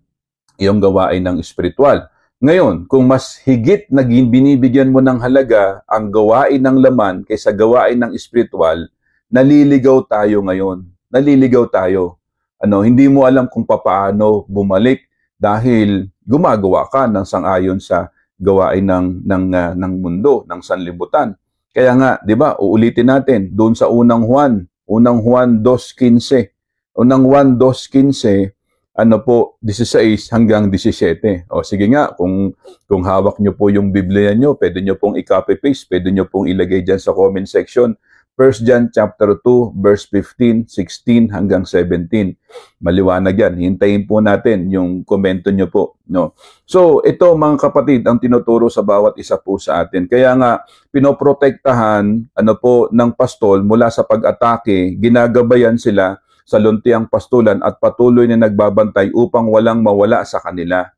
yung gawain ng espiritual. Ngayon, kung mas higit na binibigyan mo ng halaga ang gawain ng laman kaysa gawain ng espiritual, naliligaw tayo ngayon. Naliligaw tayo. Hindi mo alam kung paano bumalik dahil gumagawa ka ng sang-ayon sa gawain ng mundo, ng sanlibutan. Kaya nga, 'di ba? Uulitin natin doon sa unang Juan 2:15. Unang Juan 2:15, 16 hanggang 17. O sige nga, kung hawak nyo po yung Biblia nyo, pwede nyo pong i-copy-paste, pwede nyo pong ilagay dyan sa comment section. 1 John chapter 2, verse 15, 16 hanggang 17. Maliwanag yan. Hintayin po natin yung komento nyo po. No? So, ito mga kapatid, ang tinuturo sa bawat isa po sa atin. Kaya nga, pinoprotektahan ng pastol mula sa pag-atake, ginagabayan sila sa luntiang pastulan at patuloy na nagbabantay upang walang mawala sa kanila.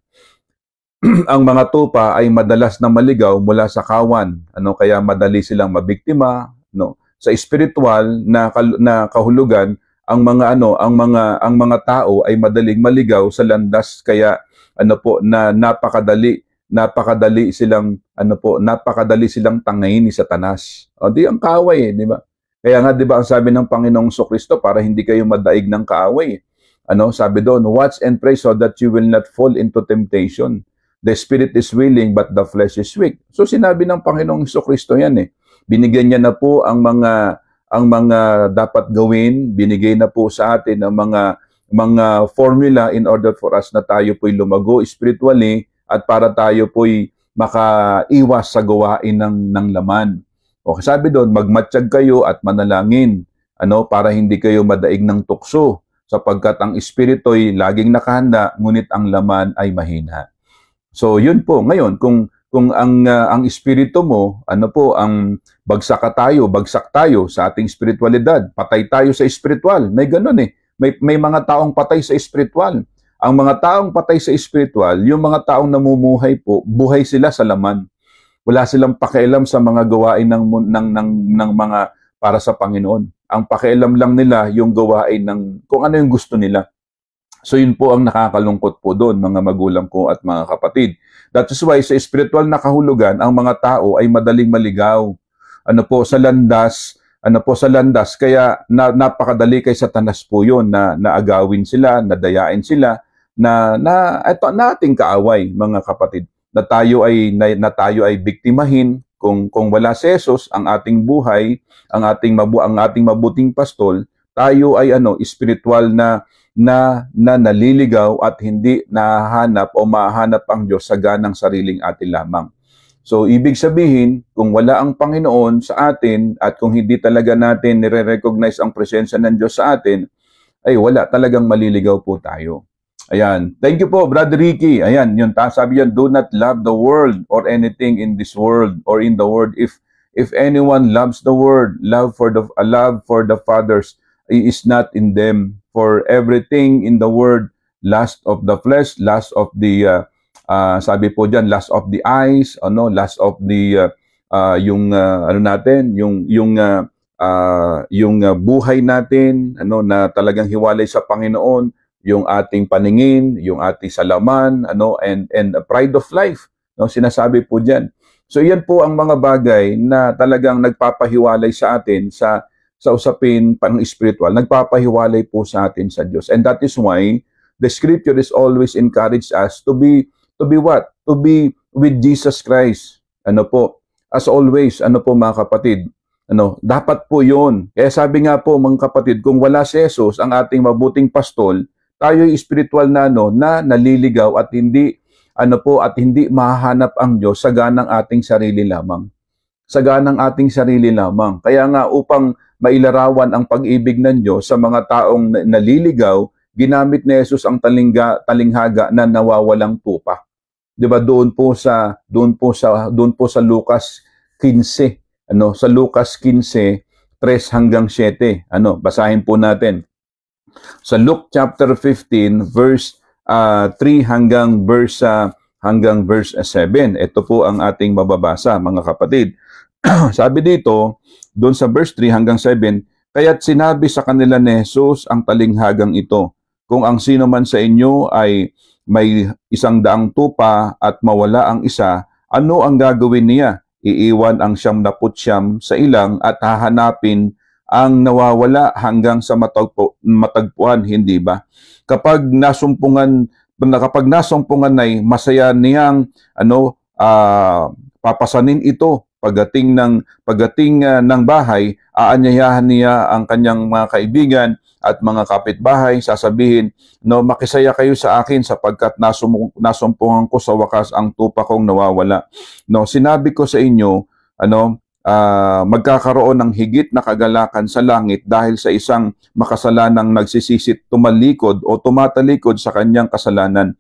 Ang mga tupa ay madalas na maligaw mula sa kawan, kaya madali silang mabiktima, sa spiritual na kahulugan, ang mga tao ay madaling maligaw sa landas, kaya na napakadali silang tangayin ni Satanas. Di ang kaaway, di ba? Kaya nga, di ba, ang sabi ng Panginoong Kristo, para hindi kayo madaig ng kaaway. sabi doon, watch and pray so that you will not fall into temptation. The spirit is willing but the flesh is weak. So sinabi ng Panginoong Jesucristo yan eh. Binigyan niya na po ang mga dapat gawin, binigay na po sa atin ang mga formula in order for us na tayo po'y lumago spiritually at para tayo po'y makaiwas sa gawain ng laman. O sabi doon, magmatsyag kayo at manalangin, para hindi kayo madaig ng tukso, sapagkat ang espiritu'y laging nakahanda, ngunit ang laman ay mahina. So yun po, ngayon kung ang espiritu mo, ang bagsak tayo sa ating spiritualidad, patay tayo sa spiritual. May ganun eh. May mga taong patay sa spiritual. Ang mga taong patay sa spiritual, yung mga taong namumuhay po, buhay sila sa laman. Wala silang pakialam sa mga gawain ng mga para sa Panginoon. Ang pakialam lang nila yung gawain ng kung ano yung gusto nila. So yun po ang nakakalungkot po doon, mga magulang ko at mga kapatid. That is why sa spiritual na kahulugan, ang mga tao ay madaling maligaw. Sa landas, kaya napakadali kay Satanas po yun na agawin sila, nadayain sila, na ating kaaway, mga kapatid. Na tayo ay biktimahin kung wala si Jesus, ang ating buhay, ang ating mabuting pastol, tayo ay spiritual na naliligaw at hindi nahanap o mahanap ang Diyos sa ganang sariling atin lamang. So, ibig sabihin, kung wala ang Panginoon sa atin at kung hindi talaga natin nire-recognize ang presensya ng Diyos sa atin, ay wala talagang maliligaw po tayo. Ayan. Thank you po, Brother Ricky. Ayan, yun, sabi yan, do not love the world or anything in this world or in the world. If anyone loves the world, love for the fathers is not in them. For everything in the world, lust of the flesh, lust of the sabi po diyan, lust of the eyes, lust of the yung buhay natin, na talagang hiwalay sa Panginoon, yung ating paningin, yung ating salaman, and pride of life, sinasabi po diyan. So yan po ang mga bagay na talagang nagpapahiwalay sa atin sa usapin pang spiritual, nagpapahiwalay po sa atin sa Diyos. And that is why the scripture is always encourage us to be what? To be with Jesus Christ. As always, mga kapatid, dapat po yun. Kaya sabi nga po, mga kapatid, kung wala si Jesus, ang ating mabuting pastol, tayo spiritual na naliligaw at hindi mahahanap ang Diyos sa ganang ating sarili lamang. Sa ganang ating sarili lamang. Kaya nga upang mailarawan ang pag-ibig ng Diyos sa mga taong naliligaw, ginamit ni Jesus ang talinghaga na nawawalang tupa. 'Di ba doon po sa Lucas 15, sa Lucas 15:3 hanggang 7. Basahin po natin. Sa Luke chapter 15 verse 3 hanggang verse 7. Ito po ang ating mababasa, mga kapatid. Sabi dito, doon sa verse 3 hanggang 7, kaya't sinabi sa kanila ni Jesus ang talinghagang ito, kung ang sino man sa inyo ay may 100 tupa at mawala ang isa, ano ang gagawin niya? Iiwan ang 99 sa ilang at hahanapin ang nawawala hanggang sa matagpuan, hindi ba? Kapag nasumpungan ay masaya niyang papasanin ito. Pagdating ng bahay, aanyayahan niya ang kanyang mga kaibigan at mga kapitbahay, sasabihin, makisaya kayo sa akin sapagkat nasumpungan ko sa wakas ang tupa kong nawawala. Sinabi ko sa inyo, magkakaroon ng higit na kagalakan sa langit dahil sa isang makasalanang nagsisisit tumatalikod sa kanyang kasalanan.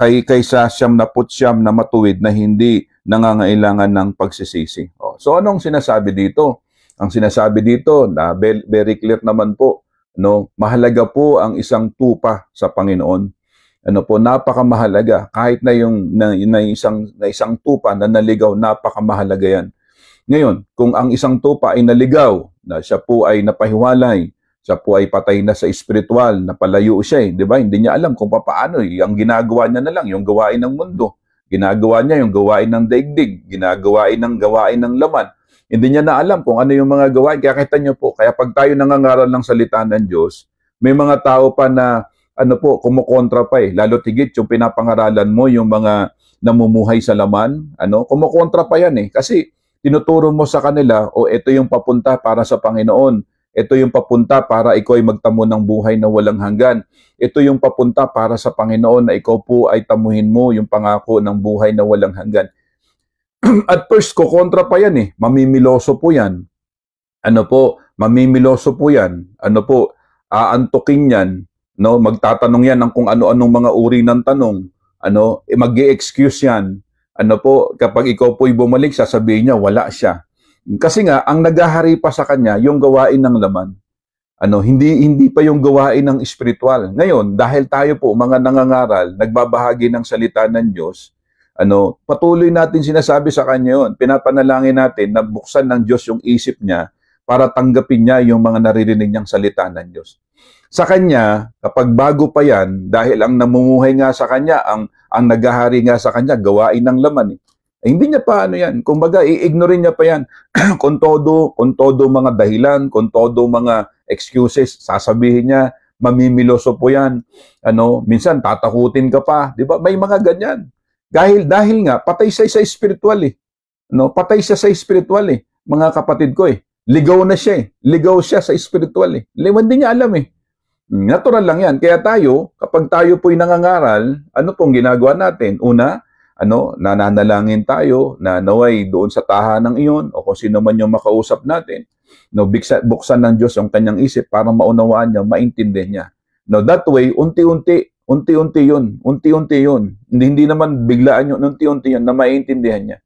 Kaysa 99 na matuwid na hindi nangangailangan ng pagsisisi. So anong sinasabi dito? Ang sinasabi dito, very clear naman po, mahalaga po ang isang tupa sa Panginoon. Napakamahalaga. Kahit na isang tupa na naligaw, napakamahalaga yan. Ngayon, kung ang isang tupa ay naligaw, na siya po ay napahiwalay, siya po ay patay na sa spiritual, napalayo siya, di ba? Hindi niya alam kung paano. Ang ginagawa niya na lang, yung gawain ng mundo. Ginagawa niya yung gawain ng daigdig, gawain ng laman. Hindi niya na alam kung ano yung mga gawain. Kaya kita niyo po, kaya pag tayo nangangaral ng salita ng Diyos, May mga tao pa na ano po, kumukontra pa eh. Lalo tigit yung pinapangaralan mo, yung mga namumuhay sa laman, kumukontra pa yan eh. Kasi tinuturo mo sa kanila, ito yung papunta para sa Panginoon. Ito yung papunta para ikaw ay magtamo ng buhay na walang hanggan. Ito yung papunta para sa Panginoon na ikaw po ay tamuhin mo yung pangako ng buhay na walang hanggan. At first, kukontra pa yan eh. Mamimiloso po yan. Mamimiloso po yan. Aantukin yan. Magtatanong yan ng kung ano-anong mga uri ng tanong. Mag-i-excuse yan. Kapag ikaw po'y bumalik, sasabihin niya, wala siya. Kasi nga, ang naghahari pa sa kanya, yung gawain ng laman. Hindi pa yung gawain ng espiritual. Ngayon, dahil tayo po, mga nangangaral, nagbabahagi ng salita ng Diyos, patuloy natin sinasabi sa kanya yun. Pinapanalangin natin na buksan ng Diyos yung isip niya para tanggapin niya yung mga naririnig niyang salita ng Diyos. Sa kanya, kapag bago pa yan, dahil ang namumuhay nga sa kanya, ang naghahari nga sa kanya, gawain ng laman. Hindi niya pa yan. Kumbaga, i-ignorin niya pa yan. kung todo mga dahilan, kung todo mga excuses, sasabihin niya, mamimiloso po yan. Minsan, tatakutin ka pa. Di ba? May mga ganyan. Dahil nga, patay siya sa spiritual eh. Patay siya sa spiritual eh. Mga kapatid ko eh. Ligaw na siya eh. Ligaw siya sa spiritual eh. Hindi niya alam eh. Natural lang yan. Kaya tayo, kapag tayo po'y nangangaral, ano pong ginagawa natin? Una, nananalangin tayo na naway doon sa tahanang iyon o kung sino man yung makausap natin. Buksan ng Diyos ang kanyang isip para maunawaan niya, maintindihan niya. That way, unti-unti yun. Hindi naman biglaan yun. Unti-unti yun na maintindihan niya.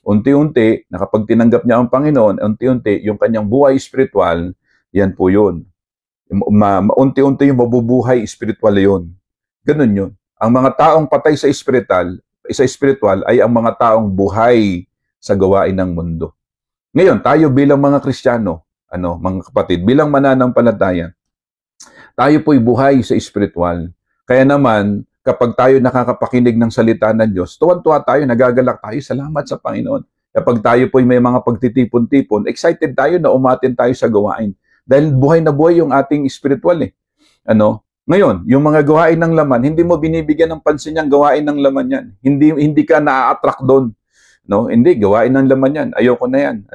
Unti-unti, na kapag tinanggap niya ang Panginoon, unti-unti, yung kanyang buhay spiritual, yan po yun. Unti-unti yung mabubuhay spiritual yun. Ganun yun. Ang mga taong patay sa spiritual ay ang mga taong buhay sa gawain ng mundo. Ngayon, tayo bilang mga Kristiyano, mga kapatid, bilang mananampalataya, tayo po'y buhay sa spiritual. Kaya naman, kapag tayo nakakapakinig ng salita ng Diyos, tuwan-tuwa tayo, nagagalak tayo, salamat sa Panginoon. Kapag tayo po'y may mga pagtitipon-tipon, excited tayo na umatin tayo sa gawain. Dahil buhay na buhay yung ating spiritual eh. Ngayon, yung mga gawain ng laman, hindi mo binibigyan ng pansin yung gawain ng laman yan. Hindi ka na-attract doon. Hindi, gawain ng laman yan. Ayoko na yan.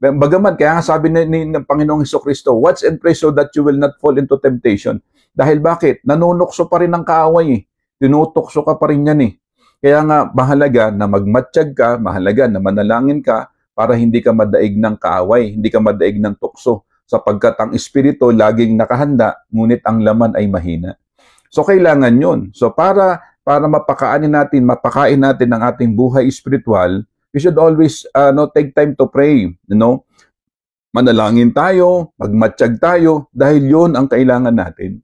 Bagaman, kaya nga sabi ng Panginoong Hesukristo, watch and pray so that you will not fall into temptation. Dahil bakit? Nanunukso pa rin ng kaaway eh. Tinutokso ka pa rin yan eh. Kaya nga, mahalaga na magmatsyag ka, mahalaga na manalangin ka para hindi ka madaig ng kaaway, hindi ka madaig ng tukso. Sapagkat ang espiritu laging nakahanda, ngunit ang laman ay mahina. So, kailangan yun. So, para mapakain natin ang ating buhay spiritual, we should always take time to pray. Manalangin tayo, magmatsyag tayo, dahil yun ang kailangan natin.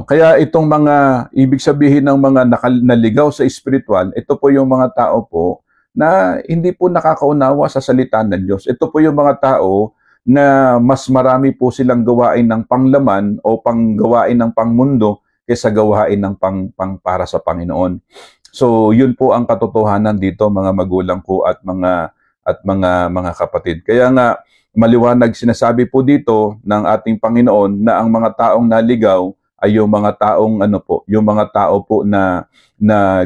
Kaya itong mga, ibig sabihin ng mga naligaw sa spiritual, ito po yung mga tao po na hindi po nakakaunawa sa salita ng Diyos. Ito po yung mga tao na mas marami po silang gawain ng panglaman o panggawain ng pangmundo kaysa gawain ng para sa Panginoon. So, yun po ang katotohanan dito, mga magulang ko at mga kapatid. Kaya nga, maliwanag sinasabi po dito ng ating Panginoon na ang mga taong naligaw ay yung mga taong yung mga tao po na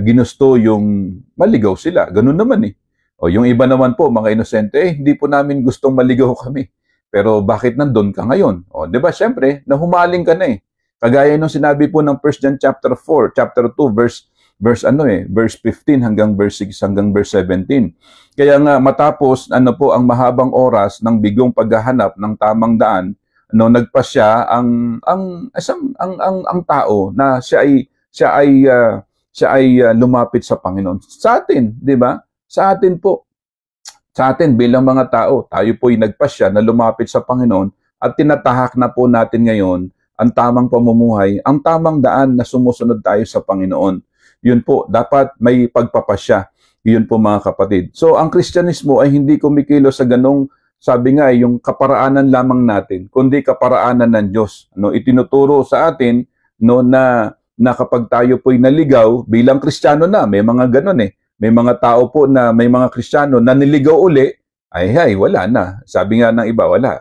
ginusto yung maligaw sila. Ganun naman eh. O yung iba naman po, mga inosente, hindi po namin gustong maligaw kami. Pero bakit nandun ka ngayon? O, 'di ba? Syempre, nahumaling ka na eh. Kagaya nung sinabi po ng 1 John chapter 4, chapter 2, verse 15 hanggang verse 6 hanggang verse 17. Kaya nga matapos po ang mahabang oras ng bigong paghahanap ng tamang daan, nagpasya ang tao na siya ay lumapit sa Panginoon. Sa atin, 'di ba? Sa atin po. Sa atin bilang mga tao, tayo po'y nagpasya na lumapit sa Panginoon at tinatahak na po natin ngayon ang tamang pamumuhay, ang tamang daan na sumusunod tayo sa Panginoon. Yun po, dapat may pagpapasya. Yun po mga kapatid. So, ang Kristyanismo ay hindi kumikilos sa ganong, sabi nga, yung kaparaanan lamang natin, kundi kaparaanan ng Diyos. Itinuturo sa atin na kapag tayo po'y naligaw, bilang Kristiyano na, may mga ganon eh. May mga tao po na may mga Kristiyano na niligaw uli, ay wala na. Sabi nga ng iba, wala.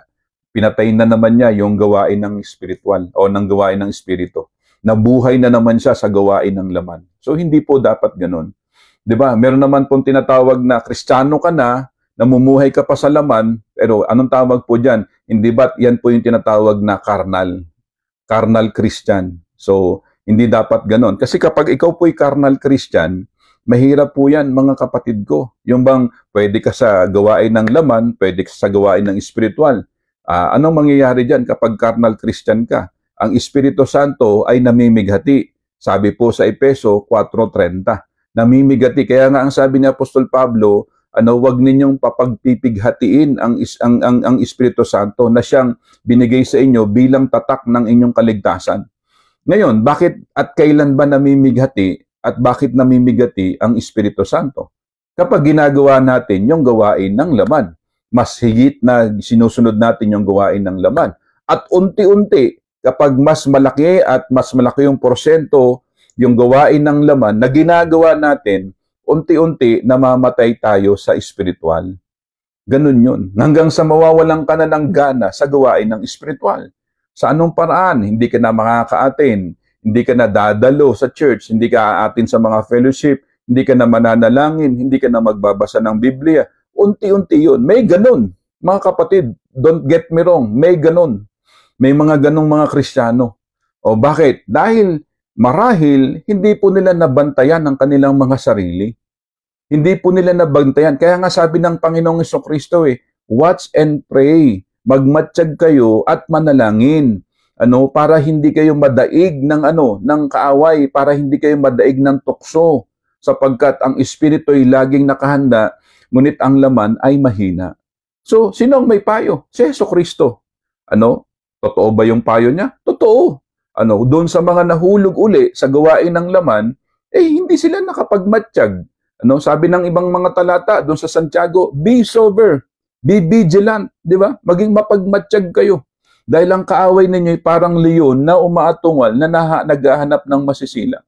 pinatay na naman niya yung gawain ng spiritual o ng gawain ng espiritu. Nabuhay na naman siya sa gawain ng laman. So hindi po dapat ganun. 'Di ba? Meron naman pong tinatawag na Kristiyano ka na, namumuhay ka pa sa laman, pero anong tawag po diyan? Hindi ba yan po yung tinatawag na carnal Christian. So hindi dapat ganun. Kasi kapag ikaw po'y carnal Christian, mahirap po yan mga kapatid ko. Yung bang pwede ka sa gawain ng laman, pwede ka sa gawain ng spiritual. Anong mangyayari dyan kapag carnal Christian ka? Ang Espiritu Santo ay namimighati. Sabi po sa Efeso 4:30, namimighati. Kaya nga ang sabi ni Apostol Pablo, wag ninyong papagpipighatiin ang Espiritu Santo na siyang binigay sa inyo bilang tatak ng inyong kaligtasan. Ngayon, bakit at kailan ba namimighati at bakit namimigati ang Espiritu Santo? Kapag ginagawa natin yung gawain ng laman, mas higit na sinusunod natin yung gawain ng laman. At unti-unti, kapag mas malaki yung porsyento yung gawain ng laman na ginagawa natin, unti-unti namamatay tayo sa espiritual. Ganun yun. Hanggang sa mawawalan ka na ng gana sa gawain ng espiritual. Sa anong paraan? Hindi ka na makaka-attend, hindi ka na dadalo sa church, hindi ka aatin sa mga fellowship, hindi ka na mananalangin, hindi ka na magbabasa ng Biblia. Unti-unti yun. May ganun. Mga kapatid, don't get me wrong, may ganun. May mga ganung mga Kristiyano. O bakit? Dahil marahil hindi po nila nabantayan ang kanilang mga sarili. Hindi po nila nabantayan. Kaya nga sabi ng Panginoong Jesucristo watch and pray. Magmatsyag kayo at manalangin. Para hindi kayo madaig ng kaaway, para hindi kayo madaig ng tukso, sapagkat ang espiritu ay laging nakahanda, ngunit ang laman ay mahina. So, sino ang may payo? Si Jesucristo. Totoo ba yung payo niya? Totoo. Doon sa mga nahulog uli sa gawain ng laman, hindi sila nakapagmatsyag. Sabi ng ibang mga talata doon sa Santiago, be sober, be vigilant, di ba? Maging mapagmatsyag kayo. Dahil ang kaaway ninyo ay parang leon na umaatungal na naghahanap ng masisila.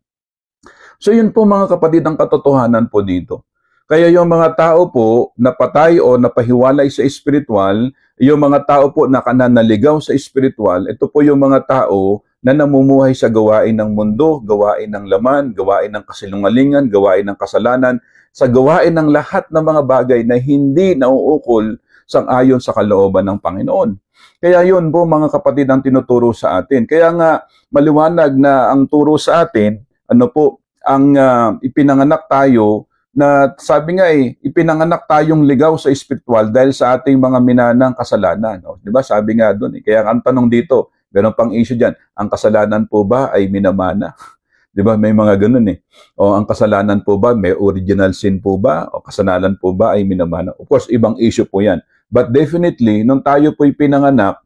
So yun po mga kapatid ang katotohanan po dito. Kaya yung mga tao po na patay o napahiwalay sa espiritual, yung mga tao po na kananaligaw sa espiritual, ito po yung mga tao na namumuhay sa gawain ng mundo, gawain ng laman, gawain ng kasinungalingan, gawain ng kasalanan, sa gawain ng lahat ng mga bagay na hindi nauukol sang-ayon sa kalooban ng Panginoon. Kaya yun po mga kapatid ang tinuturo sa atin. Kaya nga maliwanag na ang turo sa atin, ang ipinanganak tayo na sabi nga ipinanganak tayong ligaw sa espiritual dahil sa ating mga minanang kasalanan. Di ba? Sabi nga doon. Kaya ang tanong dito, meron pang issue dyan, ang kasalanan po ba ay minamana? Di ba? May mga ganun O ang kasalanan po ba, may original sin po ba? O kasalanan po ba ay minamana? Of course, ibang issue po yan. But definitely, nung tayo po'y pinanganak,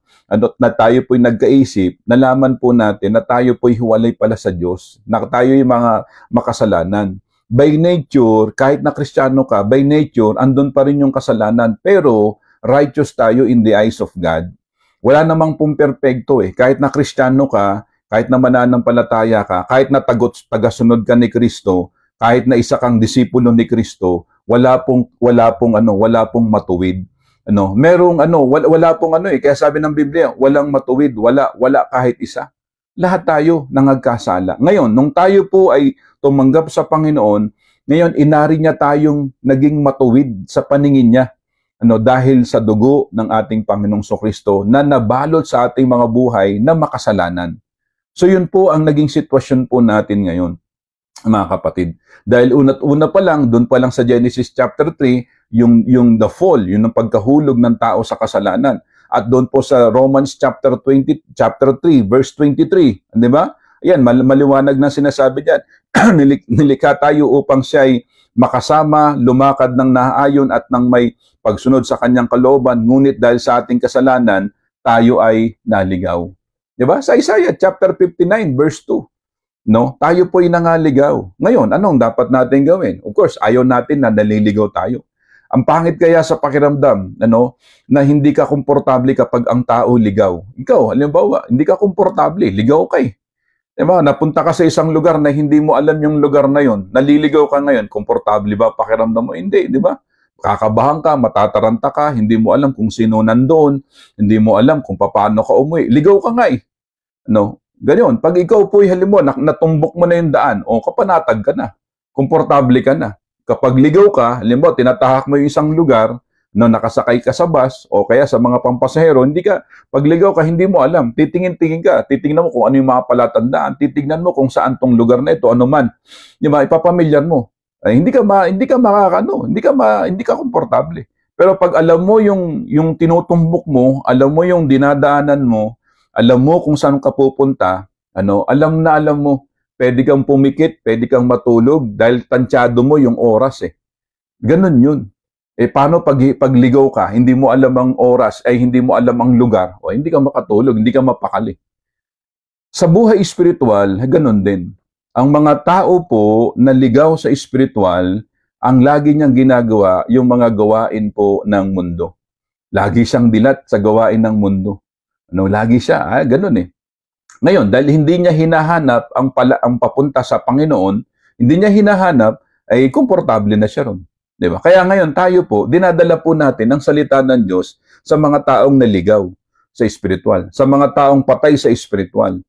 na tayo po'y nagkaisip, nalaman po natin na tayo po'y hiwalay pala sa Diyos, na tayo yung mga makasalanan. By nature, kahit na Kristiyano ka, by nature, andun pa rin yung kasalanan. Pero, righteous tayo in the eyes of God. Wala namang pong perpekto Kahit na Kristiyano ka, kahit na mananampalataya ka, kahit na tagasunod ka ni Kristo, kahit na isa kang disipulo ni Kristo, wala pong matuwid. Wala pong kaya sabi ng Biblia, walang matuwid, wala kahit isa. Lahat tayo nangagkasala. Ngayon, nung tayo po ay tumanggap sa Panginoon, ngayon inari niya tayong naging matuwid sa paningin niya. Dahil sa dugo ng ating Panginoong Jesucristo na nabalot sa ating mga buhay na makasalanan. So yun po ang naging sitwasyon po natin ngayon, mga kapatid. Dahil una pa lang, doon pa lang sa Genesis chapter 3, yung the fall, yung pagkahulog ng tao sa kasalanan. At doon po sa Romans chapter 3, verse 23, di ba? Ayan, maliwanag na sinasabi diyan. Nilikha tayo upang siya ay makasama, lumakad ng naaayon at ng may pagsunod sa kanyang kalooban, ngunit dahil sa ating kasalanan, tayo ay naligaw. Di ba? Sa Isaiah chapter 59, verse 2. Tayo po'y nangaligaw. Ngayon, anong dapat natin gawin? Of course, ayaw natin na naliligaw tayo. Ang pangit kaya sa pakiramdam, na hindi ka komportable kapag ang tao ligaw. Ikaw, halimbawa, hindi ka komportable, ligaw ka Diba? Napunta ka sa isang lugar na hindi mo alam yung lugar na yon, naliligaw ka ngayon, komportable ba pakiramdam mo? Hindi, di ba? kakabahan ka, matataranta ka, hindi mo alam kung sino nandoon, hindi mo alam kung paano ka umuwi. Ligaw ka nga eh. No? Ganyan, pag ikaw po halimbawa, natumbok mo na yung daan, o kapanatag ka na, komportable ka na. Kapag ligaw ka, halimbawa, tinatahak mo yung isang lugar, no, nakasakay ka sa bus, o kaya sa mga pampasahero, hindi ka, pag ligaw ka, hindi mo alam, titingin-tingin ka, titingnan mo kung ano yung mga palatandaan, titignan mo kung saan tong lugar na ito, ano man, di ba, ipapamilyar mo. Ay, hindi ka makakano, hindi ka komportable. Pero pag alam mo yung tinutumbok mo, alam mo yung dinadaanan mo, alam mo kung saan ka pupunta, alam mo, pwede kang pumikit, pwede kang matulog dahil tansyado mo yung oras eh. Ganun yun. Eh paano pag ligaw ka, hindi mo alam ang oras, ay hindi mo alam ang lugar, o hindi ka makatulog, hindi ka mapakali. Sa buhay espiritual, ganun din. Ang mga tao po na ligaw sa espiritual, ang lagi niyang ginagawa yung mga gawain po ng mundo. Lagi siyang dilat sa gawain ng mundo. Lagi siya, ganun eh. Ngayon, dahil hindi niya hinahanap ang papunta sa Panginoon, hindi niya hinahanap, ay komportable na siya ron. Diba? Kaya ngayon tayo po, dinadala po natin ang salita ng Diyos sa mga taong naligaw sa espiritual, sa mga taong patay sa espiritual.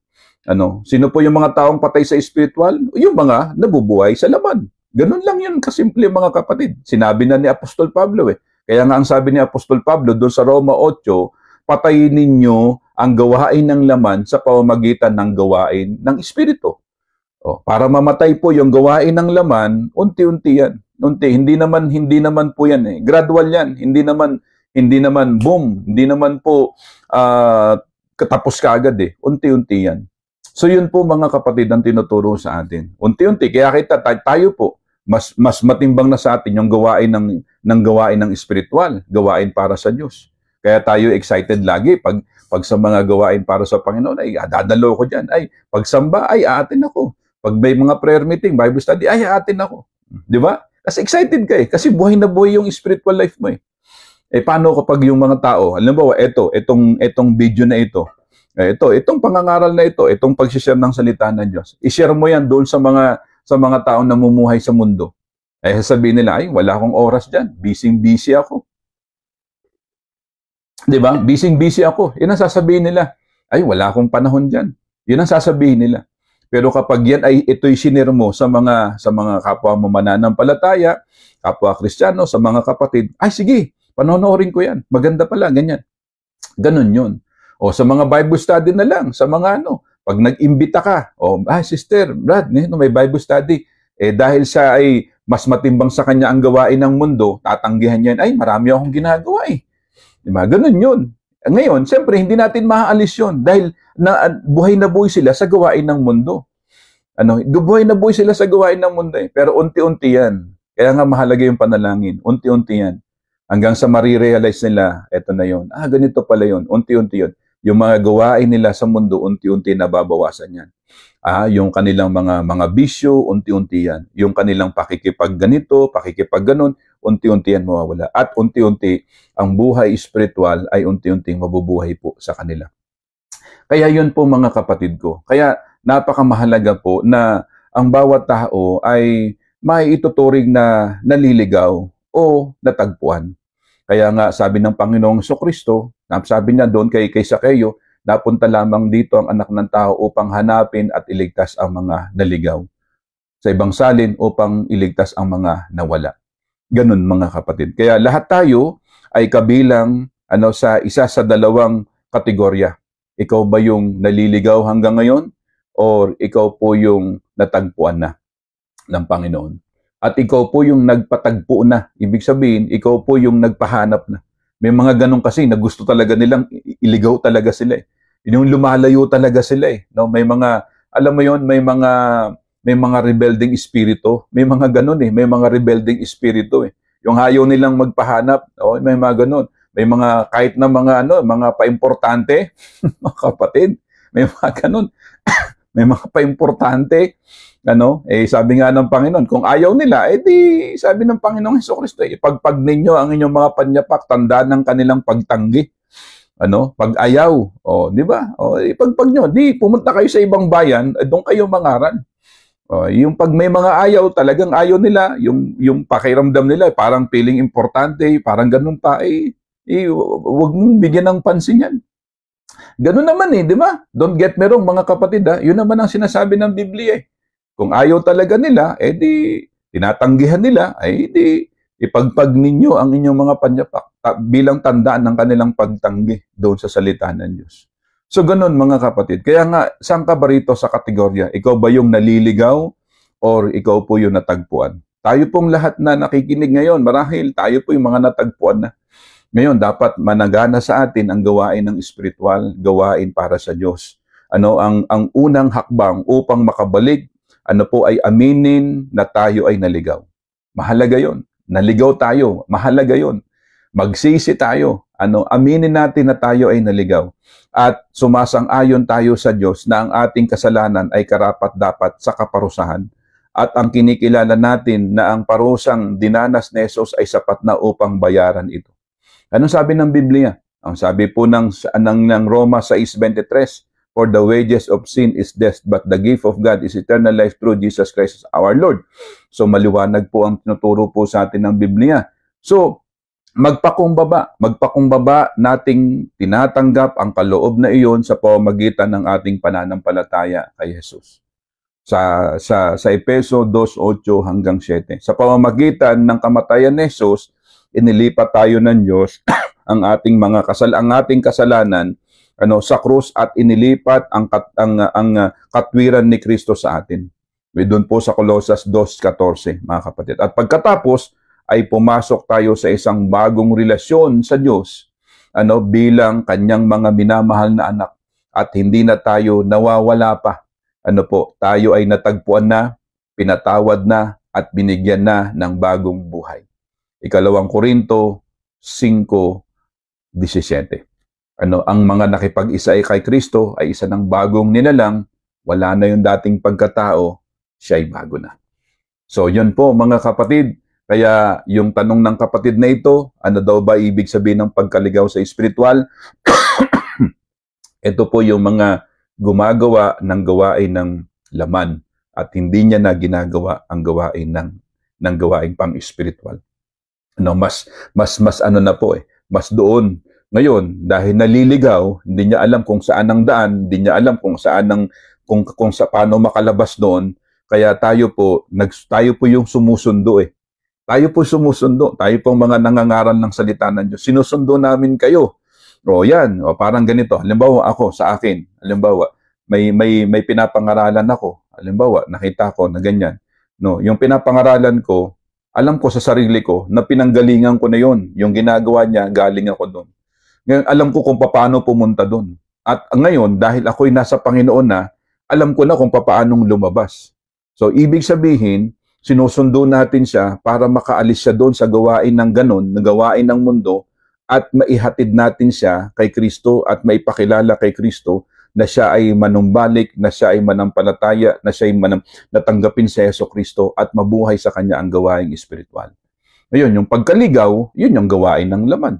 Sino po yung mga taong patay sa espiritual? Yung mga nabubuhay sa laman. Ganun lang yun kasimple mga kapatid. Sinabi na ni Apostol Pablo eh. Kaya nga ang sabi ni Apostol Pablo doon sa Roma 8, patayin ninyo ang gawain ng laman sa pamamagitan ng gawain ng espiritu. Para mamatay po yung gawain ng laman, unti-unti yan. Hindi naman po yan eh. Gradual yan. Hindi naman boom. Hindi naman po katapos kaagad eh. Unti-unti yan. So yun po mga kapatid ang tinuturo sa atin. Unti-unti. Kaya tayo po, mas matimbang na sa atin yung gawain ng espiritual, gawain para sa Diyos. Kaya tayo excited lagi pag sa mga gawain para sa Panginoon, ay dadalo ko dyan. Ay, pagsamba, ay aatin ako. Pag may mga prayer meeting, Bible study, ay aatin ako. Di ba? Kasi excited ka eh. Kasi buhay na buhay yung spiritual life mo eh. Eh paano kapag yung mga tao, alam mo ba, itong video na ito, itong pangangaral na ito, itong pag-share ng salita ng Diyos, i-share mo yan doon sa mga taong namumuhay sa mundo. Eh sasabihin nila, ay wala akong oras dyan, busy ako. Diba? Busy ako. Yan ang sasabihin nila. Ay, wala akong panahon dyan. Yan ang sasabihin nila. Pero kapag yan ay ito'y sinir mo sa mga kapwa mo mananampalataya, kapwa Kristiyano, sa mga kapatid, ay sige, panonoorin ko yan. Maganda pala, ganyan. Ganun yun. O sa mga Bible study na lang, sa mga pag nag-imbita ka, sister, Brad, may Bible study. Eh dahil siya ay mas matimbang sa kanya ang gawain ng mundo, tatanggihan niya, ay marami akong ginagawa eh. Diba? Ganun yun. Ngayon, siyempre, hindi natin maaalis yun dahil buhay na buhay sila sa gawain ng mundo. Buhay na buhay sila sa gawain ng mundo eh. Pero unti-unti yan. Kaya nga mahalaga yung panalangin. Unti-unti yan. Hanggang sa marirealize nila, eto na yun. Ganito pala yun. Unti-unti yun. Yung mga gawain nila sa mundo, unti-unti nababawasan yan. Yung kanilang mga bisyo, unti-unti yan. Yung kanilang pakikipagganito, pakikipagganon, unti-unti yan mawawala. At unti-unti, ang buhay spiritual ay unti-unting mabubuhay po sa kanila. Kaya yun po mga kapatid ko. Kaya napakamahalaga po na ang bawat tao ay may ituturing na naliligaw o natagpuan. Kaya nga sabi ng Panginoong Jesucristo, sabi niya doon kay Zaccheo, napunta lamang dito ang anak ng tao upang hanapin at iligtas ang mga naligaw. Sa ibang salin, upang iligtas ang mga nawala. Ganun mga kapatid. Kaya lahat tayo ay kabilang sa isa sa dalawang kategorya. Ikaw ba yung naliligaw hanggang ngayon? Or ikaw po yung natagpuan na ng Panginoon? At ikaw po yung nagpatagpo na. Ibig sabihin, ikaw po yung nagpahanap na. May mga ganun kasi na gusto talaga nilang iligaw talaga sila eh. Yung lumalayo talaga sila eh. No? May mga, alam mo yon, may mga rebelding espiritu. May mga ganun eh. May mga rebelding espiritu eh. Yung ayaw nilang magpahanap, may mga ganun. May mga, kahit na mga paimportante, mga kapatid, may mga ganun. May mga paimportante, sabi nga ng Panginoon, kung ayaw nila, di, sabi ng Panginoong Jesucristo, ipagpag ninyo ang inyong mga panyapak, tandaan ng kanilang pagtanggi. Pag-ayaw, di ba? Ipagpag nyo, di, pumunta kayo sa ibang bayan, doon kayo mangaral. Yung pag may mga ayaw, talagang ayaw nila, yung pakiramdam nila, parang feeling importante, parang ganun pa, wag mong bigyan ng pansin yan. Ganun naman di ba? Don't get me wrong mga kapatid yun naman ang sinasabi ng Biblia Kung ayaw talaga nila, di tinatanggihan nila, di ipagpag ninyo ang inyong mga panyapak bilang tandaan ng kanilang pagtanggi doon sa salita ng Diyos. So ganun mga kapatid. Kaya nga, saan ka ba rito sa kategorya? Ikaw ba yung naliligaw or ikaw po yung natagpuan? Tayo pong lahat na nakikinig ngayon, marahil tayo po yung mga natagpuan na. Ngayon, dapat managana sa atin ang gawain ng espiritual, gawain para sa Diyos. Ang unang hakbang upang makabalik, po ay aminin na tayo ay naligaw. Mahalaga yon. Naligaw tayo, mahalaga yon. Magsisi tayo, aminin natin na tayo ay naligaw. At sumasang-ayon tayo sa Diyos na ang ating kasalanan ay karapat-dapat sa kaparusahan. At ang kinikilala natin na ang parusang dinanas ni Jesus ay sapat na upang bayaran ito. Anong sabi ng Biblia? Ang sabi po ng Roma 6:23, "For the wages of sin is death, but the gift of God is eternal life through Jesus Christ our Lord." So maliwanag po ang tinuturo po sa atin ng Biblia. So, magpakumbaba nating tinatanggap ang kaloob na iyon sa pamamagitan ng ating pananampalataya kay Jesus. Sa Efeso 2:8 hanggang 7. Sa pamamagitan ng kamatayan ni Jesus, inilipat tayo ng Diyos ang ating kasalanan sa krus at inilipat ang katwiran ni Kristo sa atin. Doon po sa Colosas 2:14, mga kapatid. At pagkatapos ay pumasok tayo sa isang bagong relasyon sa Diyos bilang kanyang mga minamahal na anak at hindi na tayo nawawala pa. Tayo ay natagpuan na, pinatawad na at binigyan na ng bagong buhay. 2 Korinto 5:17. Ang mga nakipag-isa kay Kristo ay isa ng bagong nilalang, wala na yung dating pagkatao, siya ay bago na. So, yun po mga kapatid. Kaya yung tanong ng kapatid na ito, ano daw ba ibig sabihin ng pagkaligaw sa espiritual? Ito po yung mga gumagawa ng gawain ng laman at hindi niya na ginagawa ang gawain ng gawain pang-espiritual. Mas mas doon. Ngayon, dahil naliligaw, hindi niya alam kung saan ang daan, hindi niya alam kung saan kung sa paano makalabas doon. Kaya tayo po yung sumusundo Tayo po sumusundo. Tayo pong mga nangangaral ng salita ng Diyos. Sinusundo namin kayo. Parang ganito. Halimbawa ako sa akin. Halimbawa, may pinapangaralan ako. Halimbawa, nakita ko na ganyan. Yung pinapangaralan ko, alam ko sa sarili ko na pinanggalingan ko na yon. Yung ginagawa niya, galing ako doon. Ngayon, alam ko kung paano pumunta doon. At ngayon, dahil ako'y nasa Panginoon na, alam ko na kung paanong lumabas. So, ibig sabihin, sinusundo natin siya para makaalis siya doon sa gawain ng ganon, na gawain ng mundo, at maihatid natin siya kay Kristo at maipakilala kay Kristo na siya ay manumbalik, na siya ay manampalataya, na siya ay natanggapin sa Yeso Kristo at mabuhay sa kanya ang gawaing espiritual. Ngayon, yung pagkaligaw, yun yung gawain ng laman.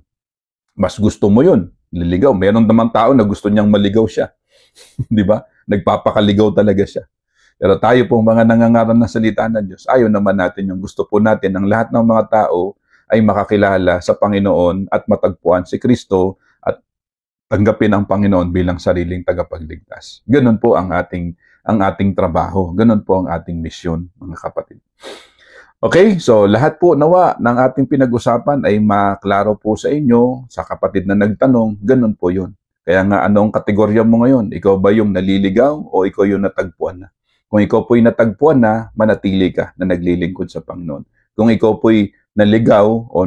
Mas gusto mo yun, liligaw. Meron naman tao na gusto niyang maligaw siya. Di ba? Nagpapakaligaw talaga siya. Pero tayo pong mga nangangaral ng salita ng Diyos, ayaw naman natin yung gusto po natin ng lahat ng mga tao ay makakilala sa Panginoon at matagpuan si Kristo at tanggapin ang Panginoon bilang sariling tagapagligtas. Ganun po ang ating trabaho. Ganun po ang ating misyon, mga kapatid. Okay, so lahat po nawa ng ating pinag-usapan ay maklaro po sa inyo, sa kapatid na nagtanong, ganun po yun. Kaya nga anong kategorya mo ngayon? Ikaw ba yung naliligaw o ikaw yung natagpuan na? Kung ikaw po'y natagpuan na, manatili ka na naglilingkod sa Panginoon. Kung ikaw po'y naligaw o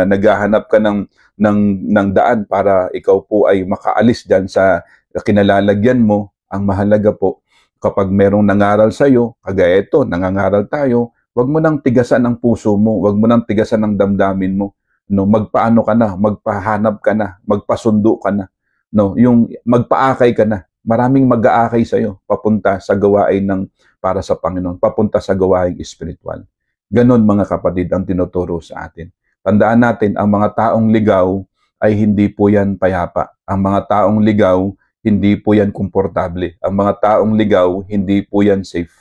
naghahanap ka ng daan para ikaw po ay makaalis dyan sa kinalalagyan mo, ang mahalaga po, kapag merong nangaral sa'yo, kagaya ito, nangangaral tayo, wag mo nang tigasan ang puso mo, wag mo nang tigasan ang damdamin mo. Magpaano ka na, magpahanap ka na, magpasundo ka na. Yung magpaakay ka na. Maraming mag-aakay sa iyo papunta sa gawain para sa Panginoon, papunta sa gawaing espiritual. Ganon mga kapatid ang tinuturo sa atin. Tandaan natin, ang mga taong ligaw ay hindi po yan payapa. Ang mga taong ligaw, hindi po yan komportable. Ang mga taong ligaw, hindi po yan safe.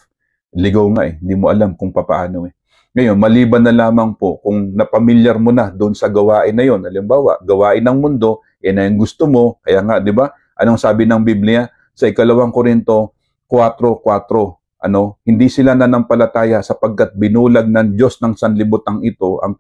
Ligaw nga eh, hindi mo alam kung papaano eh. Ngayon, maliban na lamang po kung napamilyar mo na doon sa gawain na yon, halimbawa, gawain ng mundo, na yung gusto mo, kaya nga, di ba, anong sabi ng Biblia sa 2 Korinto 4:4, hindi sila nanampalataya sapagkat binulag ng Diyos ng sanlibutan ito ang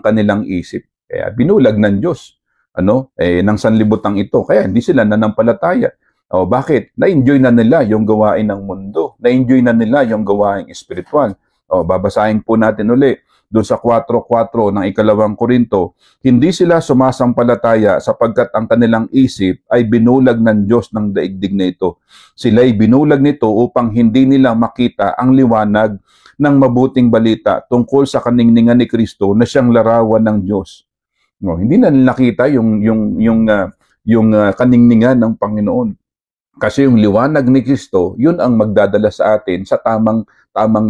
kanilang isip. Kaya binulag ng Diyos ng sanlibutan ito. Kaya hindi sila nanampalataya. O bakit? Na-enjoy na nila yung gawain ng mundo. Na-enjoy na nila yung gawain espiritual. O babasahin po natin uli doon sa 4:4 ng 2 Korinto, hindi sila sumasampalataya sapagkat ang kanilang isip ay binulag ng Diyos ng daigdig na ito. Sila ay binulag nito upang hindi nila makita ang liwanag ng mabuting balita tungkol sa kaningningan ni Kristo na siyang larawan ng Diyos. No, hindi na nila nakita yung kaningningan ng Panginoon. Kasi yung liwanag ni Kristo, yun ang magdadala sa atin sa tamang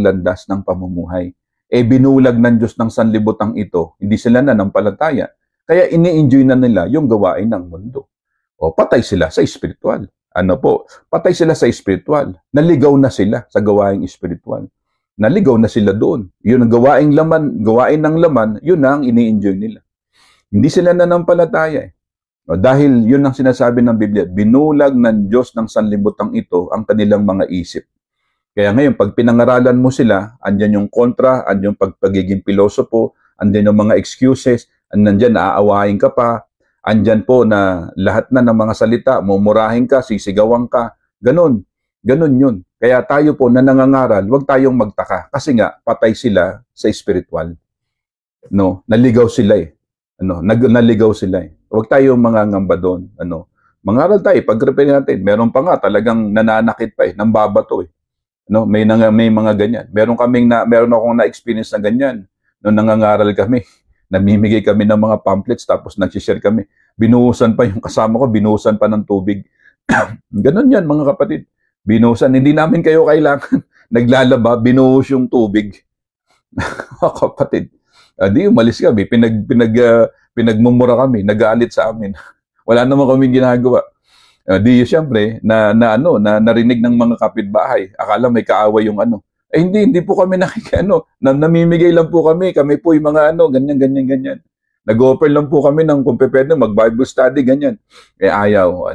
landas ng pamumuhay. Binulag ng Diyos ng sanlibutan ito, hindi sila nanampalataya. Kaya ini-enjoy na nila yung gawain ng mundo. O patay sila sa espiritual. Patay sila sa espiritual. Naligaw na sila sa gawaing espiritual. Naligaw na sila doon. Yun ang gawain ng laman, yun ang ini-enjoy nila. Hindi sila nanampalataya eh. Dahil yun ang sinasabi ng Biblia, binulag ng Diyos ng sanlibutan ito ang kanilang mga isip. Kaya ngayon, pag pinangaralan mo sila, andyan yung kontra, andyan yung pagiging pilosopo, andyan yung mga excuses, andyan naaawain ka pa, andyan po na lahat na ng mga salita, mumurahin ka, sisigawan ka, ganun yun. Kaya tayo po na nangangaral, huwag tayong magtaka, kasi nga, patay sila sa spiritual. Naligaw sila eh. Naligaw sila eh. Huwag tayong mangangamba doon. Mangaral tayo, pag-repair natin. Meron pa nga talagang nananakit pa eh, nang babato eh. May mga ganyan. Meron akong na-experience na ganyan. Nung nangangaral kami, namimigay kami ng mga pamphlets tapos nag-share kami. Binuhusan pa yung kasama ko, binuhusan pa ng tubig. Ganon yan mga kapatid. Binuhusan, hindi namin kayo kailangan. Naglalaba, binuhos yung tubig. Kapatid. Di umalis kami, pinagmumura kami, nag-aalit sa amin. Wala naman kaming ginagawa. Di siyempre, narinig ng mga kapitbahay. Akala may kaaway yung hindi po kami namimigay lang po kami po yung mga ganyan. Nag-offer lang po kami ng kung pwede mag-Bible study, ganyan. Ayaw.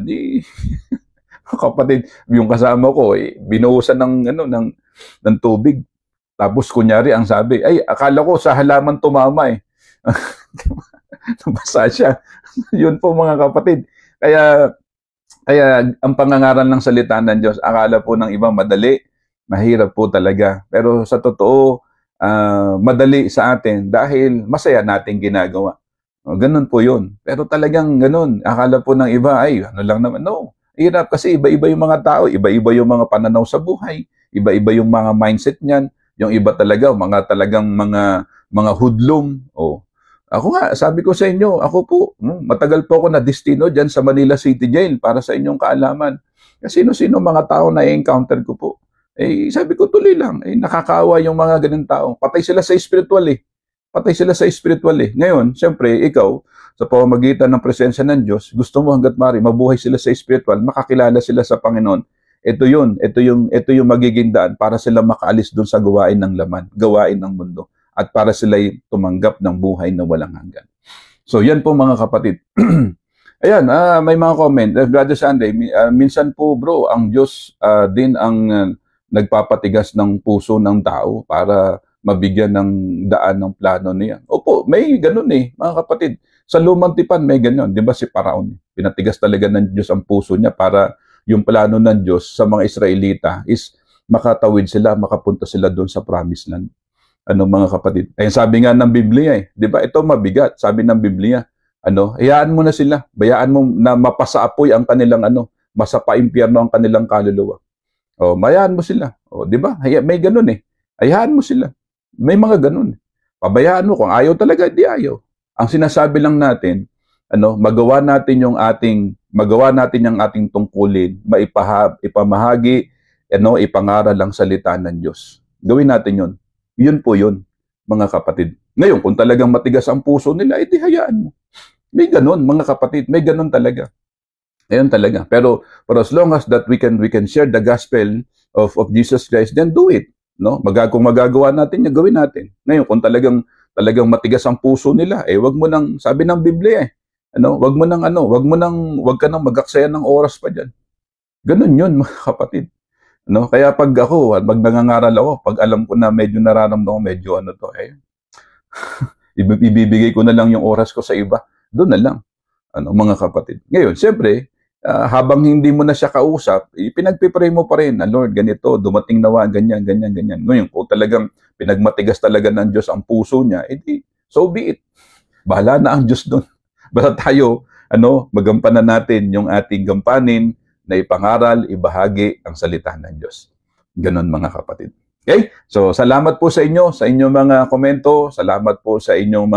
Kapatid, yung kasama ko, binuhusan ng tubig. Tapos kunyari ang sabi, akala ko sa halaman tumama eh. Nabasa siya. Yun po mga kapatid. Kaya ang pangangaral ng salita ng Diyos, akala po ng iba madali, mahirap po talaga. Pero sa totoo, madali sa atin dahil masaya nating ginagawa. Ganun po yun. Pero talagang ganun. Akala po ng iba, lang naman. No, hirap kasi iba-iba yung mga tao, iba-iba yung mga pananaw sa buhay, iba-iba yung mga mindset niyan. Yung iba talaga, mga hudlong. Ako nga, sabi ko sa inyo, ako po, matagal po ako na destino dyan sa Manila City Jail para sa inyong kaalaman. Kasi sino-sino mga tao na i-encounter ko po. Sabi ko, tuloy lang. Nakakaawa yung mga ganun tao. Patay sila sa spiritual eh. Ngayon, siyempre, ikaw, sa pamamagitan ng presensya ng Diyos, gusto mo hanggat maaari, mabuhay sila sa spiritual, makakilala sila sa Panginoon. Ito yung magiging daan para sila makaalis doon sa gawain ng laman, gawain ng mundo, at para sila tumanggap ng buhay na walang hanggan. So yan po mga kapatid. Ayan, may mga comment. Brother Sunday, minsan po bro, ang Diyos din ang nagpapatigas ng puso ng tao para mabigyan ng daan ng plano niya. Opo, may ganun eh, mga kapatid. Sa lumang tipan may ganun. Di ba si Paraon? Pinatigas talaga ng Diyos ang puso niya para yung plano ng Diyos sa mga Israelita is makatawid sila, makapunta sila doon sa promised land. Mga kapatid? Sabi nga ng Biblia eh, di ba? Ito mabigat, sabi ng Biblia. Hayaan mo na sila, bayaan mo na mapasaapoy ang kanilang masapa-impyerno ang kanilang kaluluwa. Hayaan mo sila. Di ba? May ganun eh. Hayaan mo sila. May mga ganun. Pabayaan mo kung ayaw talaga, di ayaw. Ang sinasabi lang natin, magawa natin yung ating tungkulin, ipamahagi, ipangaral ang salita ng Diyos. Gawin natin yun. Yun po yun, mga kapatid. Ngayon, kung talagang matigas ang puso nila, edi hayaan mo. May ganun, mga kapatid. May ganun talaga. Ayun talaga. Pero for as long as that we can share the gospel of Jesus Christ, then do it, no? Kung magagawa natin 'yan, gawin natin. Ngayon, kung talagang matigas ang puso nila, wag mo nang, sabi ng Biblia, wag ka nang mag-aksaya ng oras pa diyan. Ganun 'yun, mga kapatid. No? Kaya pag nangangaral ako, pag alam ko na medyo nararamdaman ko, medyo ibibigay ko na lang yung oras ko sa iba. Doon na lang, mga kapatid. Ngayon, siyempre, habang hindi mo na siya kausap, pinagpipray mo pa rin na, Lord, ganito, dumating nawa, ganyan, ganyan, ganyan. Ngayon, kung talagang pinagmatigas talaga ng Diyos ang puso niya, edi, so be it. Bahala na ang Diyos doon. Basta tayo, magampanan natin yung ating gampanin na ipangaral, ibahagi ang salita ng Diyos. Ganon, mga kapatid. Okay? So, salamat po sa inyo, sa inyong mga komento, salamat po sa inyong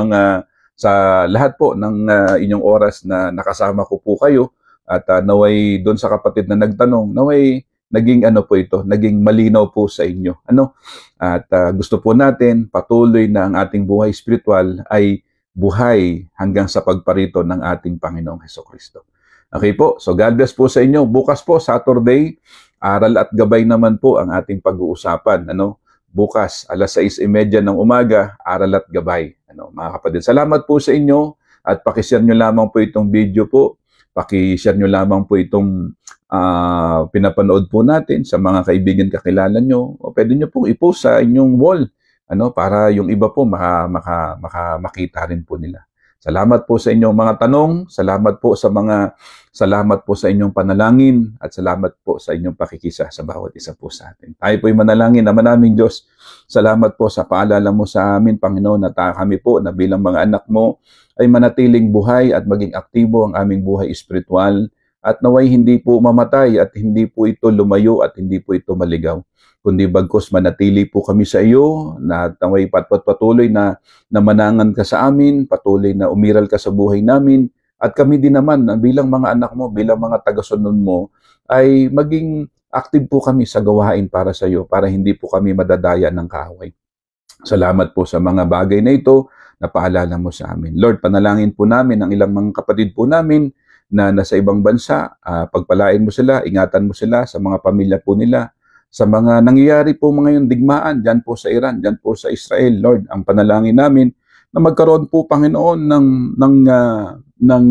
sa lahat po ng inyong oras na nakasama ko po kayo. At naway doon sa kapatid na nagtanong, naway naging naging malinaw po sa inyo. At gusto po natin patuloy na ang ating buhay spiritual ay buhay hanggang sa pagparito ng ating Panginoong Hesukristo. Okay po, so God bless po sa inyo. Bukas po, Saturday, aral at gabay naman po ang ating pag-uusapan. Bukas, 6:30 ng umaga, aral at gabay. Mga kapatid, salamat po sa inyo at pakishare nyo lamang po itong video po. Pakishare nyo lamang po itong pinapanood po natin sa mga kaibigan kakilala nyo. O pwede nyo pong i-post sa inyong wall para yung iba po makita rin po nila. Salamat po sa inyong mga tanong, salamat po sa inyong panalangin, at salamat po sa inyong pakikisa sa bawat isa po sa atin. Tayo po'y manalangin. Ama naming Diyos, salamat po sa paalala mo sa amin, Panginoon, na kami po na bilang mga anak mo ay manatiling buhay at maging aktibo ang aming buhay espiritual, at naway hindi po mamatay at hindi po ito lumayo at hindi po ito maligaw, kundi bagkus manatili po kami sa iyo, na naway patuloy na manangan ka sa amin, patuloy na umiral ka sa buhay namin, at kami din naman bilang mga anak mo, bilang mga tagasunod mo, ay maging active po kami sa gawain para sa iyo, para hindi po kami madadaya ng kaaway. Salamat po sa mga bagay na ito na paalala mo sa amin. Lord, panalangin po namin ang ilang mga kapatid po namin na nasa ibang bansa. Pagpalain mo sila, ingatan mo sila sa mga pamilya po nila, sa mga nangyayari po mga yung digmaan dyan po sa Iran, dyan po sa Israel. Lord, ang panalangin namin na magkaroon po, Panginoon, ng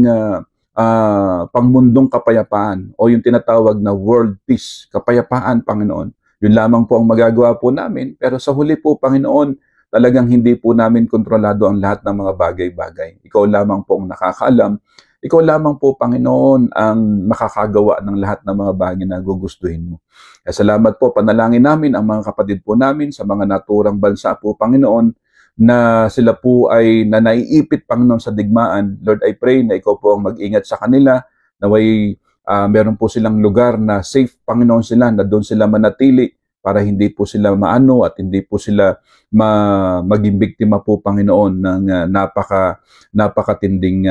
pangmundong kapayapaan, o yung tinatawag na world peace, kapayapaan, Panginoon. Yun lamang po ang magagawa po namin, pero sa huli po, Panginoon, talagang hindi po namin kontrolado ang lahat ng mga bagay-bagay. Ikaw lamang po ang nakakaalam. Ikaw lamang po, Panginoon, ang makakagawa ng lahat ng mga bagay na gugustuhin mo. Kaya salamat po, panalangin namin ang mga kapatid po namin sa mga naturang bansa po, Panginoon, na sila po ay naiipit, Panginoon, sa digmaan. Lord, I pray na ikaw po ang mag-ingat sa kanila, naway meron po silang lugar na safe, Panginoon, sila, na doon sila manatili, para hindi po sila maano at hindi po sila maging biktima po, Panginoon, ng napakatinding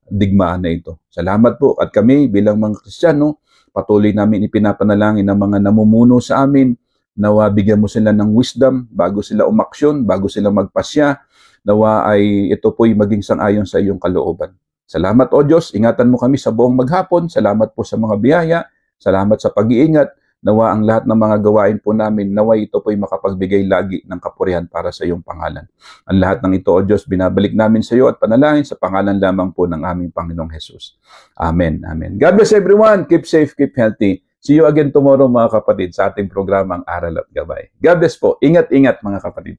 digmaan na ito. Salamat po, at kami bilang mga Kristiyano, patuloy namin ipinapanalangin ng mga namumuno sa amin, nawa bigyan mo sila ng wisdom bago sila umaksyon, bago sila magpasya, nawa ay ito po'y maging sang-ayon sa iyong kalooban. Salamat, O Diyos, ingatan mo kami sa buong maghapon. Salamat po sa mga biyaya, salamat sa pag-iingat. Nawa ang lahat ng mga gawain po namin, nawa ito po'y makapagbigay lagi ng kapurihan para sa iyong pangalan. Ang lahat ng ito, O Diyos, binabalik namin sa iyo at panalangin sa pangalan lamang po ng aming Panginoong Jesus. Amen. Amen. God bless everyone. Keep safe, keep healthy. See you again tomorrow, mga kapatid, sa ating programang Aral at Gabay. God bless po. Ingat-ingat, mga kapatid.